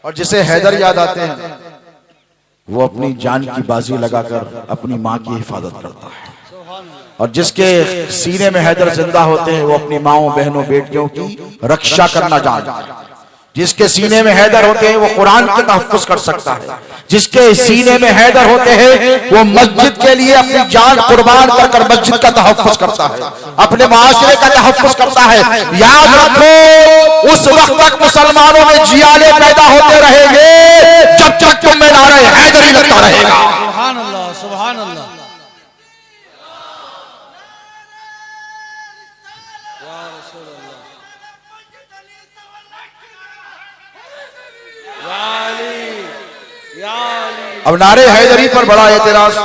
और जिसे हैदर याद आते हैं, वो अपनी जान की बाजी लगाकर अपनी माँ की हिफाजत करता है, और जिसके सीने में हैदर जिंदा होते हैं वो अपनी माओ बहनों बेटियों की रक्षा करना जानता है। जिसके सीने में हैदर होते हैं वो कुरान के तहफ्फुज़ कर सकता है। जिसके सीने में हैदर होते हैं वो मस्जिद के लिए अपनी जान कुर्बान कर मस्जिद का तहफ्फुज़ करता है, अपने माशरे का तहफ्फुज़ करता है। याद रखो, उस वक्त तक मुसलमानों में जियाले पैदा होते रहेंगे जब तक तुम में नारे हैदरी लगता रहेगा। सुभान अल्लाह, सुभान अल्लाह। अब नारे हैदरी पर बड़ा एतराज,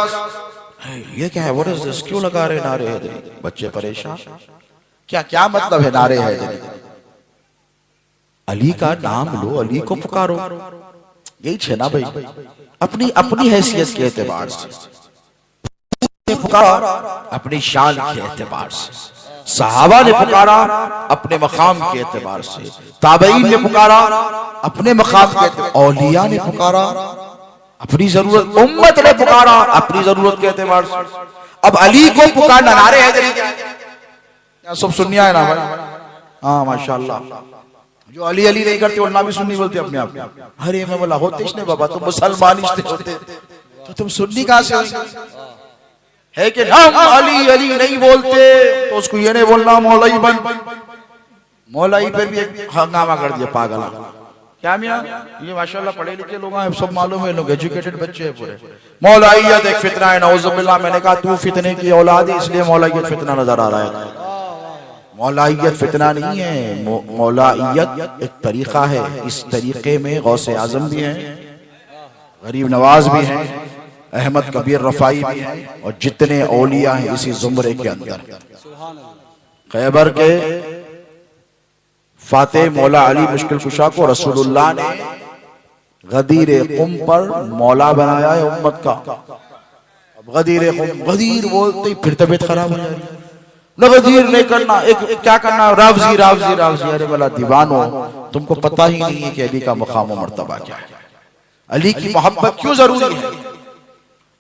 ये क्या है, व्हाट इज दिस, क्यों लगा रहे नारे हैदरी? बच्चे परेशान, क्या क्या मतलब है नारे हैदरी? अली का नाम लो, अली को पुकारो, यही छे ना भाई। अपनी अपनी हैसियत के एतबार से पुकारा, अपनी शान के एतबार से। सहाबा ने पुकारा अपने मकाम के एतबार से, ताबईन ने पुकारा अपने मकाम के एतबार, औलिया ने पुकारा अपनी जरूरत, उम्मत ने पुकारा अपनी जरूरत के एतबार से। अब अली को पुकारना नारे हैदरी क्या सब सुनिया है ना भाई? हाँ माशाल्लाह, जो अली अली नहीं करते वरना भी सुन्नी बोलते अपने आप। अरे मैं बोला होते इसने बाबा, तुम मुसलमान होते तो तुम सुन्नी कहां से है कि हम अली अली नहीं बोलते तो उसको ये नहीं बोलना मौलवी बन। मौलवी पर भी एक हंगामा कर दिया पागल। क्या मियां, ये माशाल्लाह पढ़े लिखे लोग हैं, सब मालूम है, लोग एजुकेटेड बच्चे हैं पूरे। मौलाइयत एक फितना है, नऊजुबिल्लाह। मैंने कहा तू फितने की औलाद है इसलिए मौलाइयत फितना नजर आ रहा है। मौलाइयत फितना नहीं है, मौलाइयत एक तरीका है। इस तरीके में गौसे आजम भी हैं, गरीब नवाज भी हैं, अहमद कबीर रफाई भी हैं, और जितने औलिया हैं इसी जुमरे के अंदर। खैबर के फातेह मौला अली मुश्किल कुशा को रसूलुल्लाह ने गदीर कुम पर मौला बनाया है उम्मत का। अब गदीर कुम, गदीर बोलते ही फिर तबीयत खराब हो जा रही है। न गदीर नहीं करना, एक क्या करना, रावजी रावजी रावजी। अरे वाला दीवानो, तुमको पता ही नहीं है कि अली का मकाम मर्तबा क्या है, अली की मोहब्बत क्यों जरूरी है।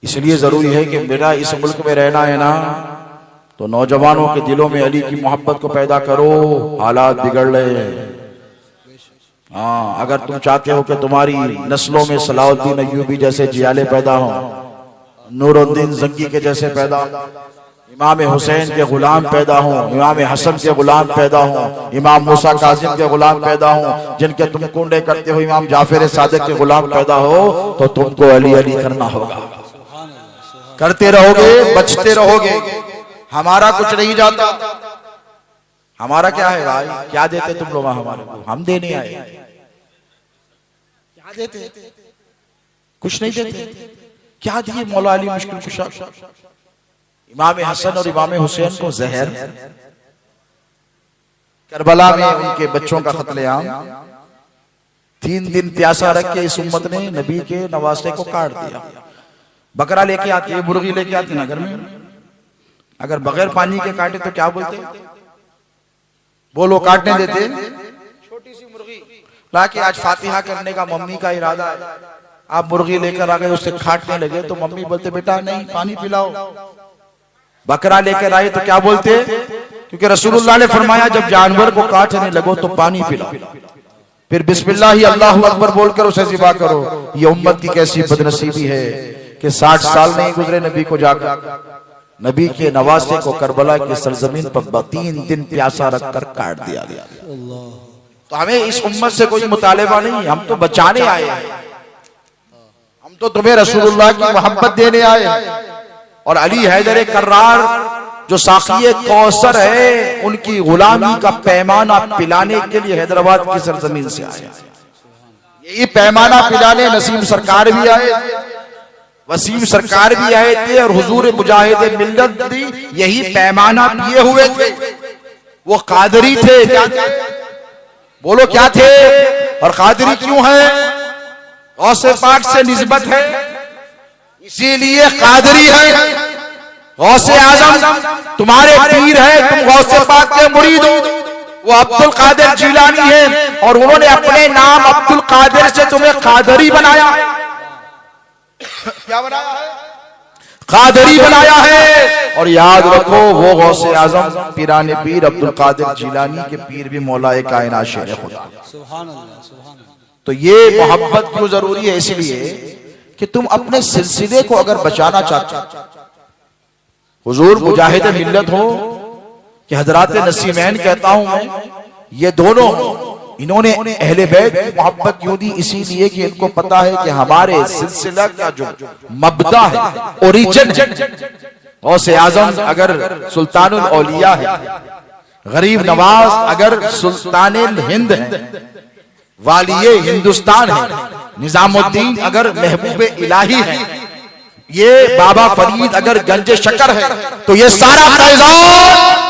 इसलिए जरूरी है कि मेरा इस मुल्क में रहना है ना, तो नौजवानों के दिलों में अली की मोहब्बत को पैदा करो। हालात बिगड़ रहे हैं। हाँ, अगर तुम चाहते हो कि तुम्हारी नस्लों में सलाउद्दीन अय्यूबी जैसे जियाले पैदा हो, नूरुद्दीन जंगी के जैसे पैदा, इमाम हुसैन के गुलाम पैदा हो, इमाम हसन के गुलाम पैदा हो, इमाम मूसा काजिम के गुलाम पैदा हो, जिनके तुम कुंडे करते हो इमाम जाफर सादिक के गुलाम पैदा हो, तो तुमको अली अली करना होगा। करते रहोगे, बचते रहोगे। हमारा कुछ नहीं जाता। हमारा क्या है भाई, क्या देते तुम लोग हमारे को? हम देने आए, क्या देते? कुछ नहीं देते। क्या दिए मौला अली मुश्किल कुशा? इमाम हसन और इमाम हुसैन को जहर, करबला में उनके बच्चों का कत्लेआम, 3 दिन प्यासा रख के इस उम्मत ने नबी के नवासे को काट दिया। बकरा लेके आती है, मुर्गी लेके आती ना घर में, अगर बगैर पानी के काटे तो क्या बोलते? बोलो, काटने देते? छोटी सी मुर्गी लाके आज फातिहा करने का मम्मी का इरादा है, आप मुर्गी लेकर आ गए, उससे काटने लगे तो मम्मी बोलते बेटा नहीं, पानी पिलाओ। बकरा लेकर आए तो क्या बोलते? क्योंकि रसूलुल्लाह ने फरमाया जब जानवर को काटने लगो तो पानी पिलाओ, फिर बिस्मिल्लाह ही अल्लाहु अकबर बोलकर उसे ज़िबा करो। ये उम्मत की कैसी बदनसीबी है कि 60 साल नहीं गुजरे नबी को जाकर नबी के नवासे को करबला की सरजमीन पर 3 दिन प्यासा रखकर काट दिया गया। तो हमें इस उम्मत से कोई मुतालिबा नहीं, हम तो बचाने आए हैं, हम तो तुम्हें रसूलुल्लाह की मोहब्बत देने आए हैं। और अली हैदर कर्रार जो साक़िए कौसर है, उनकी गुलामी का पैमाना पिलाने के लिए हैदराबाद की सरजमीन से आए। यही पैमाना पिलाने नसीम सरकार भी आए, वसीम सरकार भी आए थे, और हुजूर मुजाहिद मिल्लत भी यही पैमाना पिए हुए थे। वो कादरी थे। क्या थे? बोलो क्या थे? और कादरी क्यों है? गौसे पाक से निस्बत है, इसीलिए कादरी है। गौसे आजम तुम्हारे पीर है, तुम गौसे पाक के मुरीद हो। वो अब्दुल कादिर जिलानी है, और उन्होंने अपने नाम अब्दुल कादिर से तुम्हें कादरी बनाया। क्या बनाया है? कादरी बनाया है। और याद रखो वो गौसे आजम पीराने पीर अब्दुल कादिर जिलानी के पीर भी मौलाए कायनात शेर खुदा। सुभान अल्लाह, सुभान अल्लाह। तो ये मोहब्बत क्यों जरूरी है? इसलिए कि तुम अपने सिलसिले को अगर बचाना चाहते हो, हुजूर मुजाहिद मिल्लत हो कि हजरात नसीमैन कहता हूं मैं, ये दोनों इन्होंने अहले बैत की मोहब्बत क्यों दी? इसीलिए कि इनको पता है कि हमारे सिलसिला का जो मबदा है, ओरिजिन है, गौसे आजम अगर सुल्तानुल औलिया है, गरीब नवाज अगर सुल्तानुल हिंद है, वालिये हिंदुस्तान है, निजामुद्दीन अगर महबूब इलाही है, ये बाबा फरीद अगर गंजे शकर है, तो ये सारा फैजान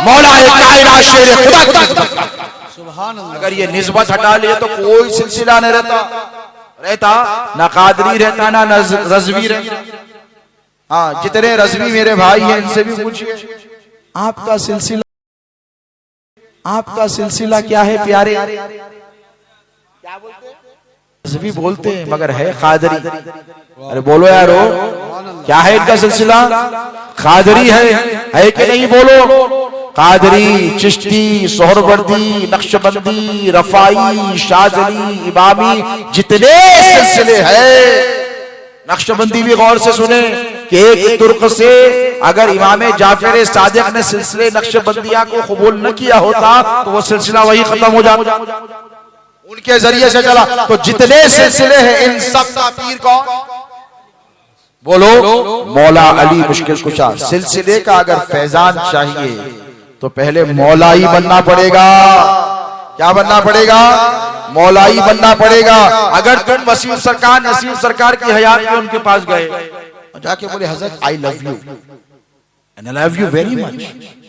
मौला कायनात शेर खुदा की निस्बत का। सुभान अल्लाह। अगर ये निस्बत हटा लिए तो कोई सिलसिला नहीं रहता ना कादरी रहता ना रजवी रहता। हाँ, जितने रजवी मेरे भाई हैं इनसे भी पूछिए आपका सिलसिला क्या है प्यारे? क्या बोलते हैं? रजवी बोलते हैं मगर है कादरी। अरे बोलो यारो, क्या है इनका सिलसिला? कादरी है कि नहीं? बोलो। कादरी, चिश्ती, सोहरवर्दी, नक्शबंदी, रफाई, शाजली, इमामी, जितने सिलसिले हैं। नक्शबंदी भी गौर से सुने कि एक तुर्क से अगर इमाम जाफर सादिक ने सिलसिले नक्शबंदिया को कबूल न किया होता तो वो सिलसिला वही खत्म हो जाता, उनके जरिए से चला। तो जितने सिलसिले हैं इन सब का पीर कौन? बोलो, मौला अली मुश्किल कुशा। सिलसिले का अगर फैजान चाहिए तो पहले मौलाई बनना पड़ेगा। क्या बनना पड़ेगा? मौलाई बनना पड़ेगा। अगर तुम वसीम सरकार, नसीम सरकार की हयात में उनके पास गए और जाके बोले हजरत I love you and I love you very much,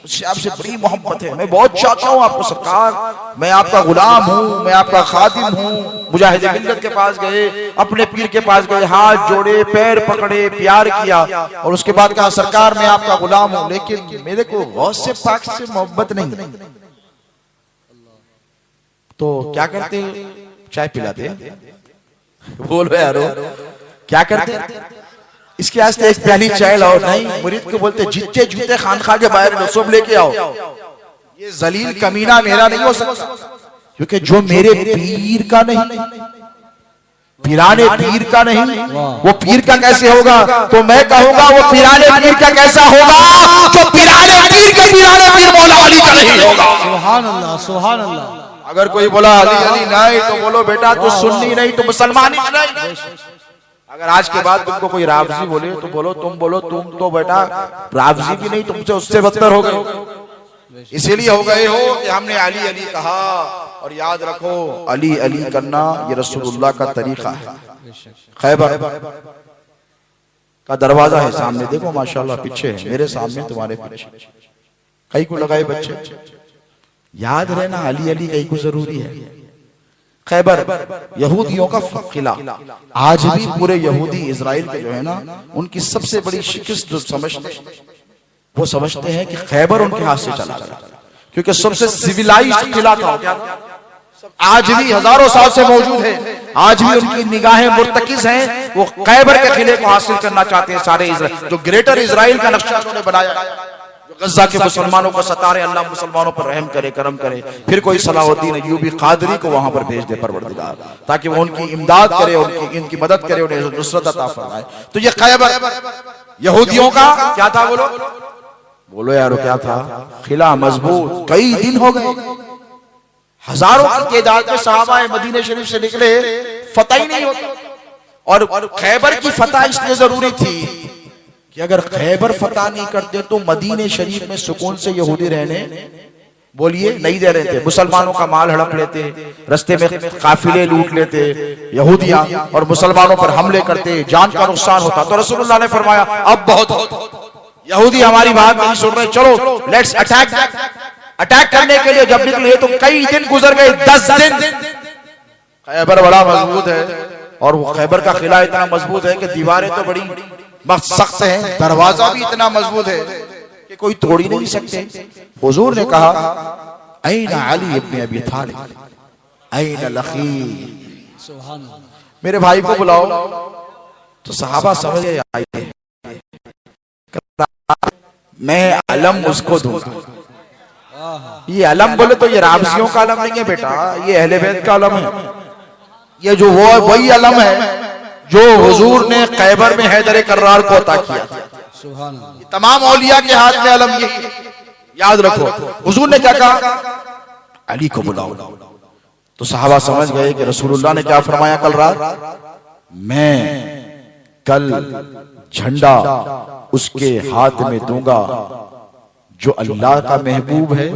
मुझसे आपसे बड़ी मोहब्बत है, मैं बहुत चाहता हूं आपको सरकार, मैं आपका गुलाम हूं, मैं आपका खादिम हूं। मुजाहिद मिल्लत के पास गए, अपने पीर के पास गए, हाथ जोड़े, पैर पकड़े, प्यार किया और उसके बाद कहा सरकार मैं आपका गुलाम हूं, लेकिन मेरे को गौसे पाक से मोहब्बत नहीं। तो क्या करते? चाय पिलाते? बोलो यारो, क्या करते? इसके वास्ते एक प्याली चाय लाओ, नहीं मुरीद को बोलते जितने जूते खानखा के बाहर सब लेके आओ, ये जलील कमीना मेरा नहीं हो सकता, क्योंकि जो मेरे पीर का नहीं, पीराने पीर का नहीं, वो पीर का कैसे होगा? तो मैं कहूंगा वो पीराने पीर का कैसा होगा जो पीराने पीर का पीराने पीर मौला अली का नहीं होगा। सुभान अल्लाह, सुभान अल्लाह। अगर कोई बोला अली अली नहीं तो बोलो बेटा तू सुन्नी नहीं तो मुसलमान ही नहीं। अगर आज के बाद तुमको कोई रावजी बोले तो बोलो तुम तो बेटा रावजी भी नहीं, तुमसे उससे बदतर हो गए। इसीलिए हो गए हो कि हमने अली अली कहा। और याद रखो अली अली करना ये रसूलुल्लाह का तरीका है। खैबर का दरवाजा है सामने, देखो माशाल्लाह पीछे है, मेरे सामने तुम्हारे पीछे कई को लगाए बच्चे। याद रहना अली अली कई को जरूरी है। खैबर यहूदियों का किला, आज भी पूरे यहूदी इजराइल के जो है ना, उनकी सबसे बड़ी शिकस्त जो समझते वो समझते हैं कि खैबर उनके हाथ से चला गया, क्योंकि सबसे सिविलाइज्ड किला था। आज भी हजारों साल से मौजूद है, आज भी उनकी निगाहें मुर्तकिज हैं, वो खैबर के किले को हासिल करना चाहते हैं। सारे इजराइल जो ग्रेटर इजराइल का नक्शा उन्होंने बनाया, गज़ा के मुसलमानों को सता रहे, अल्लाह मुसलमानों पर रहम करे, करम करे। फिर कोई सलाहुद्दीन अय्यूबी कादरी को वहां पर भेज दे परवरदिगार, ताकि वो उनकी इमदाद करे, उनकी मदद करे, उन्हें नुसरत अता फरमाए। तो ये खैबर यहूदियों का क्या था? बोलो यारो क्या था? किला मजबूत। कई दिन हो गए, हजारों की तादाद में सहाबाए मदीने शरीफ से निकले, फतह ही नहीं होता। और खैबर की फतह इसलिए जरूरी थी कि अगर खैबर फतह नहीं करते तो मदीने शरीफ में सुकून से यहूदी रहने बोलिए नहीं दे रहे थे। मुसलमानों का माल हड़प लेते, रास्ते में काफिले लूट लेते यहूदियां, और मुसलमानों पर हमले करते, जान का नुकसान होता। तो रसूलुल्लाह ने फरमाया अब बहुत यहूदी हमारी बात नहीं सुन रहे, चलो लेट्स अटैक। अटैक करने के लिए जब निकले तो कई दिन गुजर गए, 10 दिन। खैबर बड़ा मजबूत है, और वो खैबर का किला इतना मजबूत है कि दीवारें तो बड़ी सख्त है, दरवाजा भी इतना मजबूत है कि कोई तोड़ ही नहीं सकते। हुजूर ने कहा ऐन अली इब्न अबी तालिब ऐन लखी, सुभान अल्लाह। मेरे भाई को बुलाओ। तो सहाबा समझ गए आइए मैं अलम उसको दूंगा। ये अलम बोले तो ये राबसियों का अलम नहीं है बेटा, ये अहले बैत का अलम है। ये जो वो वही अलम है जो हुजूर ने खैबर में हैदर कर्रार को अता किया था। सुभान अल्लाह। तमाम औलिया के हाथ में अलम यही है, याद रखो। हुजूर ने क्या कहा? अली को बुलाओ। तो सहाबा समझ गए कि रसूलुल्लाह ने क्या फरमाया कल रात, मैं कल झंडा उसके हाथ में दूंगा जो अल्लाह का महबूब है,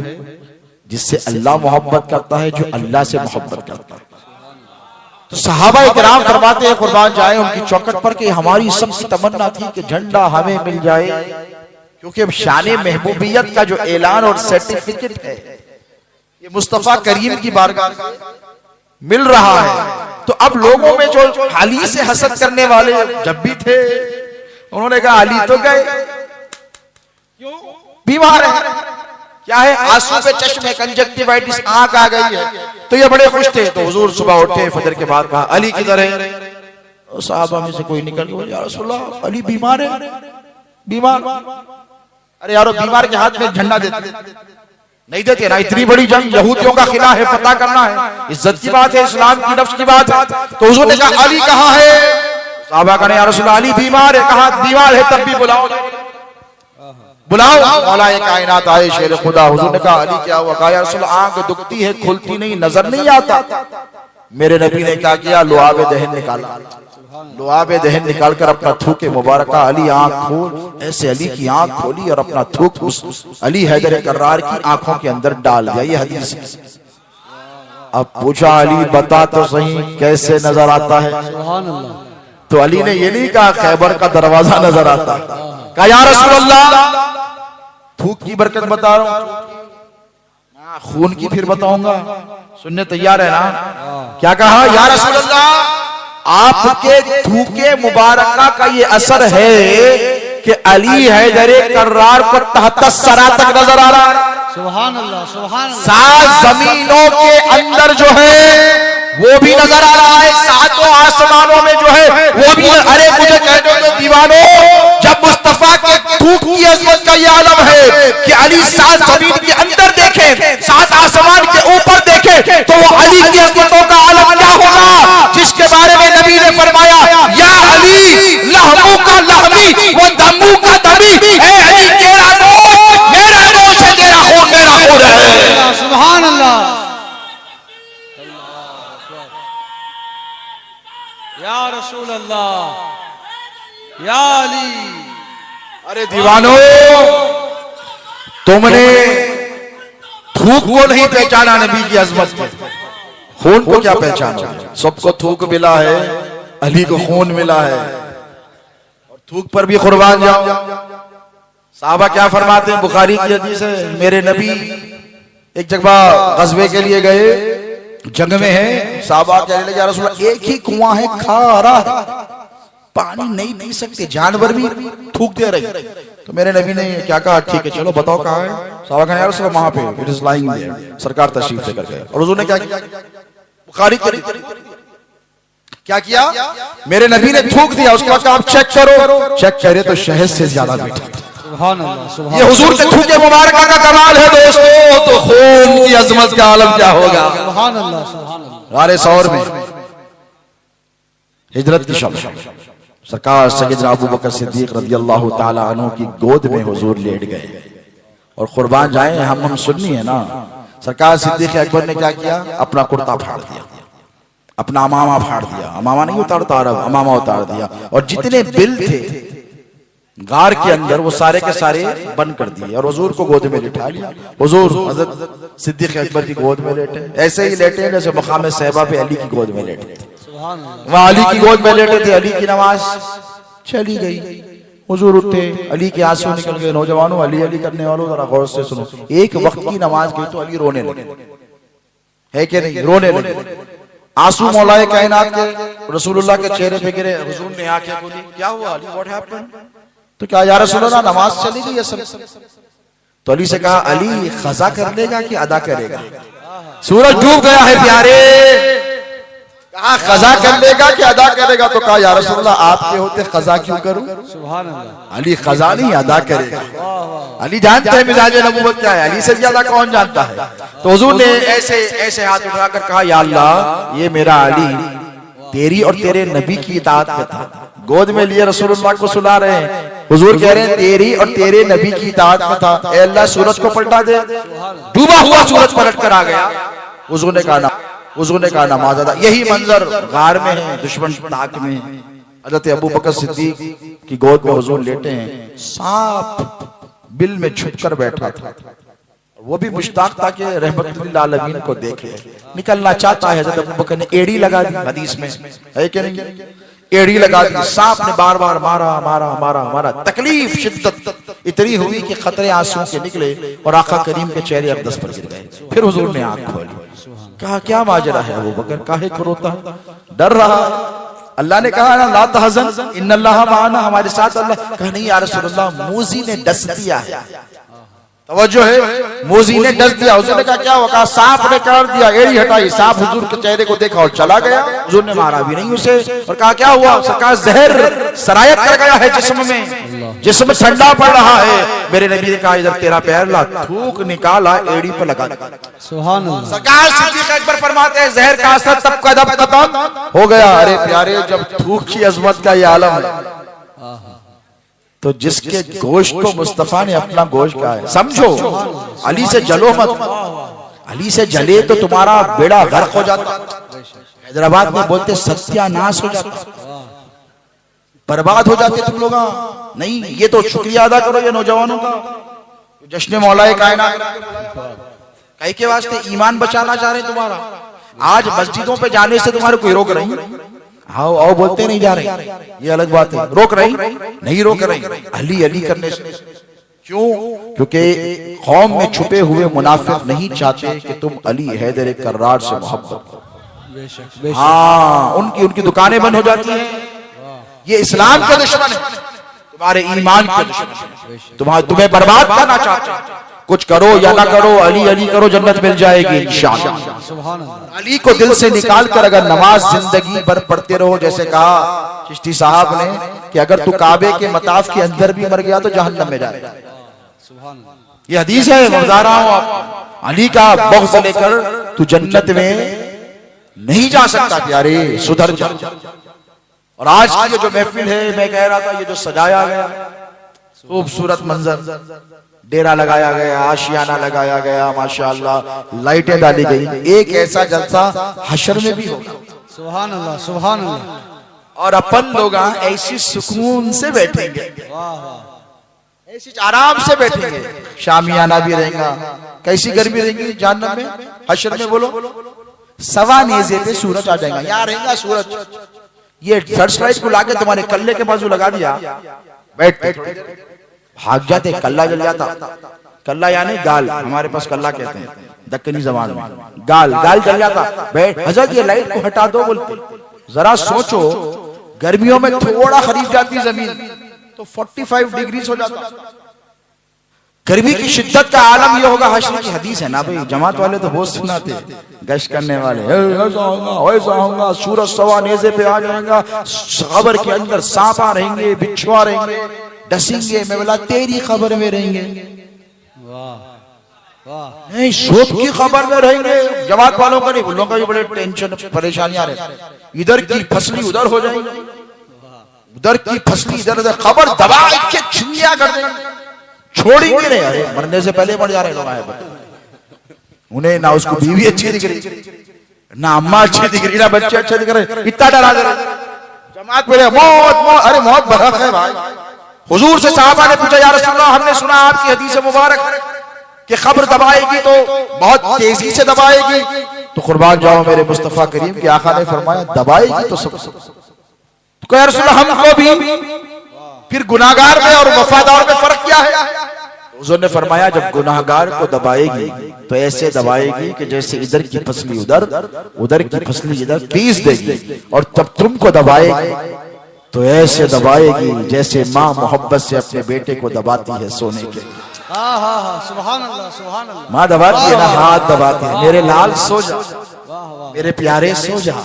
जिससे अल्लाह मोहब्बत करता है, जो अल्लाह से मोहब्बत करता है। तो सहाबा इकराम फरमाते हैं कुर्बान जाए उनकी चौखट पर कि हमारी सबकी तमन्ना थी कि झंडा हमें मिल जाए, क्योंकि अब शान महबूबियत का जो ऐलान और सर्टिफिकेट है ये मुस्तफा करीम की बारगाह से मिल रहा है। तो अब लोगों में जो अली से हसद करने वाले जब भी थे, उन्होंने कहा अली तो गए, बीमार है, क्या है, आंसू पे चश्मे, कंजक्टिवाइटिस, आंख आ गई है। तो ये बड़े खुश थे। तो हुजूर सुबह उठे, फजर के बाद कहा अली किधर है? साहबा में से कोई निकल गया, या रसूलल्लाह अली बीमार है। बीमार? अरे यारो, बीमार के हाथ में झंडा देते नहीं देते ना। इतनी बड़ी जंग यहूदियों का खिलाफ है, फतह करना है, इज्जत की बात है, इस्लाम की नफ्स की बात है। तो हुजूर ने कहा अली कहाँ है? साहबा कहने या रसूलल्लाह अली बीमार है। कहा बीमार है तब भी बुलाओ, बुलाओ। मौलाए कायनात आए शेर खुदा। हुजूर ने कहा अली क्या हुआ? कहा या रसूलल्लाह आंख दुखती है, खुलती नहीं, नजर नहीं आता। मेरे नबी ने क्या किया? लुआब दहन निकाला, लुआब दहन निकालकर अपना थूक मुबारक, अली आंख खोल। ऐसे अली की आंख खोली और अपना थूक उस अली हैदर कर्रार की आंखों के अंदर डाल दिया। ये हदीस है। अब पूछा अली बता तो सही कैसे नजर आता है? सुभान अल्लाह। तो अली ने ये नहीं कहा खैबर का दरवाजा नजर आता, कहा या रसूलल्लाह थूक की बरकत बता रहा हूं, खून की फिर बताऊंगा। सुनने तैयार है ना? क्या कहा? या रसूलल्लाह आपके थूके मुबारका का ये असर है कि अली हैदर कर्रार को तहत सरा तक नजर आ रहा है। सुभान अल्लाह, सुभान अल्लाह। 7 जमीनों के अंदर जो है वो भी नजर आ रहा है, 7 आसमानों में जो है वो भी। अरे मुझे कहने दो दीवानो, जब मुस्तफा के थूक की अजमत का ये आलम है कि अली 7 जमीन के अंदर देखे, 7 आसमान के ऊपर देखे, तो वो अली की अजमतों का आलम क्या होगा, जिसके बारे में नबी ने फरमाया या अली लहमू का लहमी वो दमू का दमी। ए अली तेरा गोश्त मेरा गोश्त है, तेरा खून मेरा खून है। सुभान अल्लाह। या रसूल अल्लाह, या अली। अरे दीवानो, तुमने थूक को नहीं पहचाना नबी की अजमत में, खून को क्या पहचाना? सबको थूक मिला है, अली को खून मिला है, और थूक पर भी कुर्बान जाओ। साहबा क्या फरमाते हैं? बुखारी की हदीस है, मेरे नबी एक जगह गज़वे के लिए गए, जंग में है। साहबा कहने लगे या रसूलल्लाह एक ही कुआं है, खारा है, पानी नहीं पी सकते, जानवर भी थूक दे रहे। तो मेरे नबी ने क्या कहा? ठीक है चलो बताओ कहाँ है? साहबा कहने या रसूलल्लाह वहां पे, इट इज लाइंग देयर। सरकार तशरीफ लेकर गए और हुजूर ने क्या किया? बुखारी क्या किया? मेरे नबी ने थूक दिया, उसके बाद आप चेक करो। चेक करे तो शहद से ज्यादा मीठा था। सुभान अल्लाह, सुभान। ये हुजूर के थूके मुबारक का कमाल है दोस्तों। तो खून की अजमत का आलम क्या होगा? सुभान अल्लाह, सुभान अल्लाह। गारे सौर में हिजरत की शब, सरकार सैयदना अबू बकर सिद्दीक रज़ियल्लाहु ताला अन्हु की गोद में हुजूर लेट गए। और कुर्बान जाए हम सुन्नी है ना, सरकार सिद्दीक अकबर ने क्या किया? अपना कुर्ता फाड़ दिया, अपना अमामा फाड़ दिया। अमामा नहीं उतारता अरब, अमामा उतार दिया। और जितने बिल थे गार के अंदर वो सारे के सारे बंद कर दिए और हुजूर को गोद में लिटा लिया। हुजूर हज़रत सिद्दीक अकबर की गोद में लेटे, ऐसे ही लेटे हैं जैसे मकाम सहबा पे अली की गोद में लेटे थे। वहां अली की गोद में लेटे थे, अली की नमाज चली गई। हुजूर उठे, अली के आंसू निकल गए। नौजवानों, अली अली करने वालों जरा गौर से सुनो, एक वक्त की नमाज गई तो अली रोने लगे, है कि नहीं? रोने लगे। आंसू मौलाए कायनात के रसूलुल्लाह के चेहरे पे गिरे। हुजूर ने आंखें खोली, क्या हुआ अली, व्हाट हैपेंड? तो क्या या रसूलुल्लाह नमाज चली गई असल? तो अली से कहा अली कज़ा कर लेगा कि अदा करेगा? सूरज डूब गया है प्यारे। कहा कज़ा कर लेगा कि अदा करेगा? तो कहा या रसूलल्लाह आपके होते कज़ा क्यों करूं? सुभान अल्लाह। अली कज़ा नहीं अदा करेगा। वाह वाह। अली जानते हैं मिजाज नबूवत क्या है, अली से ज्यादा कौन जानता है। तो हुजूर ने ऐसे ऐसे हाथ उठाकर कहा या अल्लाह ये मेरा अली तेरी और तेरे नबी की इताअत में था। गोद में लिए रसूलुल्लाह को सुला रहे हैं, हुजूर कह रहे हैं तेरी और तेरे नबी की इताअत में था। ए अल्लाह सूरज को पलटा दे। डूबा हुआ सूरज पलट कर आ गया। हुजूर ने कहा नमाज अदा। यही मंजर गार में है, दुश्मन ताक में। हजरत अबू बकर सिद्दीक की गोद में हुजूर लेटे हैं, सांप बिल में छुपकर बैठा था। वो भी मुश्ताक था कि रहमतुल्लिल आलमीन को देखे। निकलना चाहता है, हजरत अबू बकर ने एड़ी लगा दी। हदीस में है कि नहीं, एड़ी लगा दी। सांप ने बार बार मारा मारा मारा मारा। तकलीफ शिद्दत इतनी हुई कि खतरे आंसू के निकले और आका करीम के चेहरे अक़दस पर गिर गए। फिर हुजूर ने आंख खोली, कहा क्या माजरा है अबू बकर, काहे को रोता है? डर रहा। अल्लाह ने कहा ला तहज़न इन्नल्लाह माअना, हमारे साथ अल्लाह। कहा नहीं या रसूलल्लाह मूजी ने डस दिया है। तवज्जो है, मूजी ने डस दिया। हुजूर ने कहा क्या हुआ? कहा सांप ने काट दिया। एड़ी हटाई, सांप हुजूर के चेहरे को देखा और चला गया। हुजूर ने मारा भी नहीं उसे। और कहा क्या हुआ? सरकार जहर सरायत कर गया है जिस्म में, जिस्म ठंडा पड़ रहा है। मेरे नबी ने कहा इधर तेरा पैर ला, थूक निकाला, एड़ी पे लगा। सुभान अल्लाह। सरकार सिद्दीक अकबर फरमाते हैं जहर का असर तब कदम खत्म हो गया। अरे प्यारे, जब थूक की अजमत का ये आलम है तो जिसके गोश्त को मुस्तफा ने अपना गोश्त कहा है, समझो। अली से जलो मत, अली से जले तो तुम्हारा बेड़ा गर्क हो जाता। हैदराबाद में बोलते सत्यानाश हो जाता, बर्बाद हो जाते तुम लोग। नहीं, ये तो शुक्रिया अदा करो ये नौजवानों का, जश्न मौलाए कायनात कई के वास्ते ईमान बचाना चाह रहे तुम्हारा। आज मस्जिदों पे जाने से तुम्हारे कोई रोक रही? हाँ आओ बोलते नहीं जा रहे, ये अलग बात है। रोक रही? नहीं रोक रही। अली अली करने से क्यों? क्योंकि कौम में छुपे हुए मुनाफिक नहीं चाहते कि तुम अली हैदर कर्रार से मोहब्बत करो। हाँ, उनकी दुकानें बंद हो जाती हैं। ये इस्लाम के दुश्मन है, तुम्हारे ईमान के दुश्मन है, तुम्हें बर्बाद करना चाहते हैं। कुछ करो या ना करो, अली अली करो, जन्नत मिल जाएगी इंशाअल्लाह। सुभान अल्लाह। अली को दिल से निकाल कर अगर नमाज जिंदगी भर पढ़ते रहो, जैसे कहा चिश्ती साहब ने कि अगर तू काबे के मताफ के अंदर भी मर गया तो जहन्नम में जाएगा। सुभान अल्लाह। ये हदीस है, बता रहा हूं आप। अली का बग़्ज़ लेकर तू जन्नत में नहीं जा सकता प्यारे, सुधर जा। और आज की ये जो महफिल है, मैं कह रहा था ये जो सजाया गया खूबसूरत मंजर, डेरा लगाया गया, आशियाना लगाया गया, माशाअल्लाह लाइटें डाली गई। एक ऐसा जलसा हशर में भी होगा। सुभान अल्लाह। सुभान अल्लाह। और अपन लोग ऐसी सुकून से बैठेंगे, वाह वाह, ऐसी आराम से बैठेंगे। शामियाना भी रहेगा। कैसी गर्मी रहेगी जहन्नम में, हशर में? बोलो, सवा नेज़े पे सूरज आ जाएगा। यहाँ रहेगा सूरज, ये सर्च लाइट को लाके तुम्हारे कल्ले के बाजू लगा दिया, बैठते भाग जाते, कल्ला जल जाता। कल्ला यानी गाल, हमारे पास कल्ला कहते हैं दक्कनी जबान में। गाल जल जाता। बैठ हजरत ये लाइट को हटा दो बोलते। जरा सोचो, गर्मियों में थोड़ा खरीद जाती जमीन तो 45 डिग्री हो जाता। गर्मी की शिद्दत का आलम ये होगा। हश्र की हदीस है ना भाई, जमात वाले तो बहुत सुनाते, गश्त करने वाले, ऐसा होगा, सूरज सवा नेज़े पे आ जाएगा, खबर के अंदर सांपा रहेंगे, बिच्छुआ रहेंगे, डसेंगे। मैं बोला तेरी खबर में रहेंगे, वाह वाह। नहीं शोक की खबर में रहेंगे। जमात वालों का नहीं, उन लोगों का भी बड़े टेंशन परेशानियां रहती। इधर की फसली उधर हो जाएगी, उधर की फसली इधर, खबर दबा के छिंदिया कर देंगे, छोड़ेंगे नहीं। अरे मरने से पहले मर जा रहे लोग आए, उन्हें ना उसको बीवी अच्छी दिख रही, ना अम्मा अच्छी दिख रही, ना बच्चे अच्छे दिख रहे, इतना डरा दे रहे। जमात में मौत, अरे मौत बरक है भाई। हुजूर से साहबा ने पूछा या रसूलल्लाह, हमने सुना आपकी हदीस मुबारक कि खबर दबाएगी तो बहुत तेजी से दबाएगी, तो कुर्बान जाओ मेरे मुस्तफा करीम के आका ने फरमाया दबाएगी तो सब। तो या रसूलल्लाह हमको भी फिर गुनाहगार में और वफादार में फर्क क्या है? हुजूर ने फरमाया जब गुनाहगार को दबाएगी तो ऐसे दबाएगी कि जैसे इधर की फसली उधर, उधर की फसली इधर पीस देगी। और जब तुमको दबाएगी तो ऐसे दबाएगी जैसे माँ मोहब्बत से अपने बेटे को दबाती है सोने के लिए। हाँ हाँ हाँ, सुभान अल्लाह। सुभान अल्लाह। माँ दबाती है ना, हाथ दबाती है, मेरे लाल सो जा, मेरे प्यारे सो जा।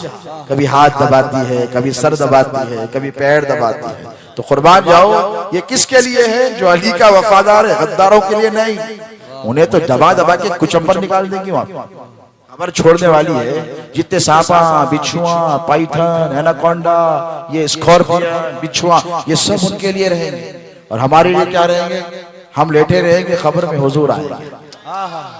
कभी हाथ दबाती है, कभी सर दबाती है, कभी पैर दबाती है। तो कुर्बान जाओ, ये किसके लिए है? जो अली का वफादार है, गद्दारों के लिए नहीं। उन्हें तो दबा दबा के कुचंबर निकाल देंगे वहां, खबर छोड़ने वाली है। जितने सांपा, बिच्छुआ, पाइथन, एनाकोंडा, ये स्कॉर्पियन, बिच्छुआ, ये सब उनके लिए रहेंगे। और हमारे लिए क्या रहेंगे? हम लेटे रहेंगे, खबर में हुजूर आएंगे।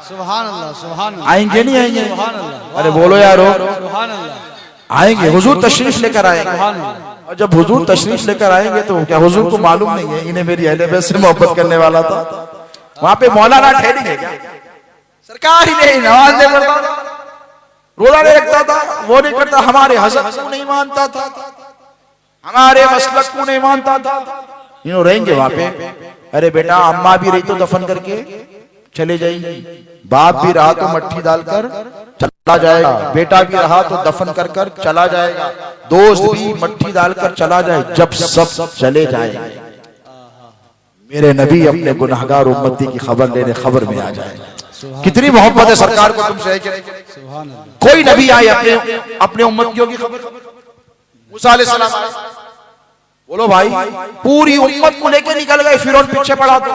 सुभान अल्लाह, सुभान अल्लाह। आएंगे नहीं आएंगे? सुभान अल्लाह। अरे बोलो यारो, सुभान अल्लाह। आएंगे। हुजूर तशरीफ लेकर आएंगे। और जब हुजूर तशरीफ लेकर आएंगे तो क्या हुजूर को मालूम नहीं है इन्हें मेरी अहले बैत से मोहब्बत करने वाला था? वहां पे मौलाना ठहरेंगे क्या? सरकार ही नहीं, नमाज नहीं पढ़ता था, रोजा नहीं रखता था, वो नहीं करता, हमारे हज़रत को नहीं मानता था, हमारे मसलक को नहीं मानता था, यूं रहेंगे वहां पे। अरे बेटा, अम्मा भी रही तो दफन करके चले जाएंगे, बाप भी रहा तो मट्ठी डालकर चला जाएगा, बेटा भी रहा तो दफन कर कर चला जाएगा, दोस्त भी मट्ठी डालकर चला जाए, जब सब चले जाए मेरे नबी अपने गुनाहगार उम्मती की खबर लेने खबर में आ जाए। कितनी मोहब्बत है सरकार को तुमसे। कोई नबी आए अपने उम्मतियों की खबर। मूसा अलैहिस्सलाम आए, बोलो भाई, पूरी उम्मत को लेकर निकल गए, फिरौन पीछे पड़ा। तो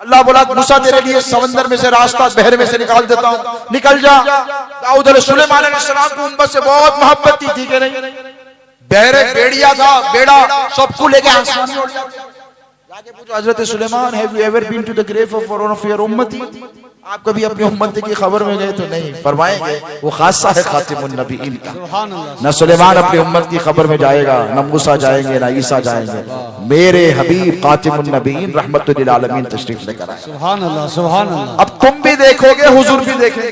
अल्लाह बोला, मूसा तेरे लिए समंदर में से रास्ता बहर में से निकाल देता हूं, निकल जा। दाऊद सुलेमान अलैहिस्सलाम को उम्मत से बहुत मोहब्बत थी कि नहीं? बहरे बेड़िया था, बेड़ा सबको लेके आसमान में उड़ जाते। जाके पूछो हजरत Suleman, have you ever been to the grave of one of your उम्मती? आप कभी अपनी उम्मत की खबर में गए? तो नहीं। फरमाएंगे वो खासा है खातिमुन नबीयीन का। न सुलेमान अपनी उम्मत की खबर में जाएगा, न मूसा जाएंगे, न ईसा जाएंगे। मेरे हबीब खातिमुन नबीयीन रहमतुल लिल आलमीन तशरीफ लेकर आए। सुभान अल्लाह, सुभान अल्लाह। अब तुम भी देखोगे, हुजूर भी देखेंगे।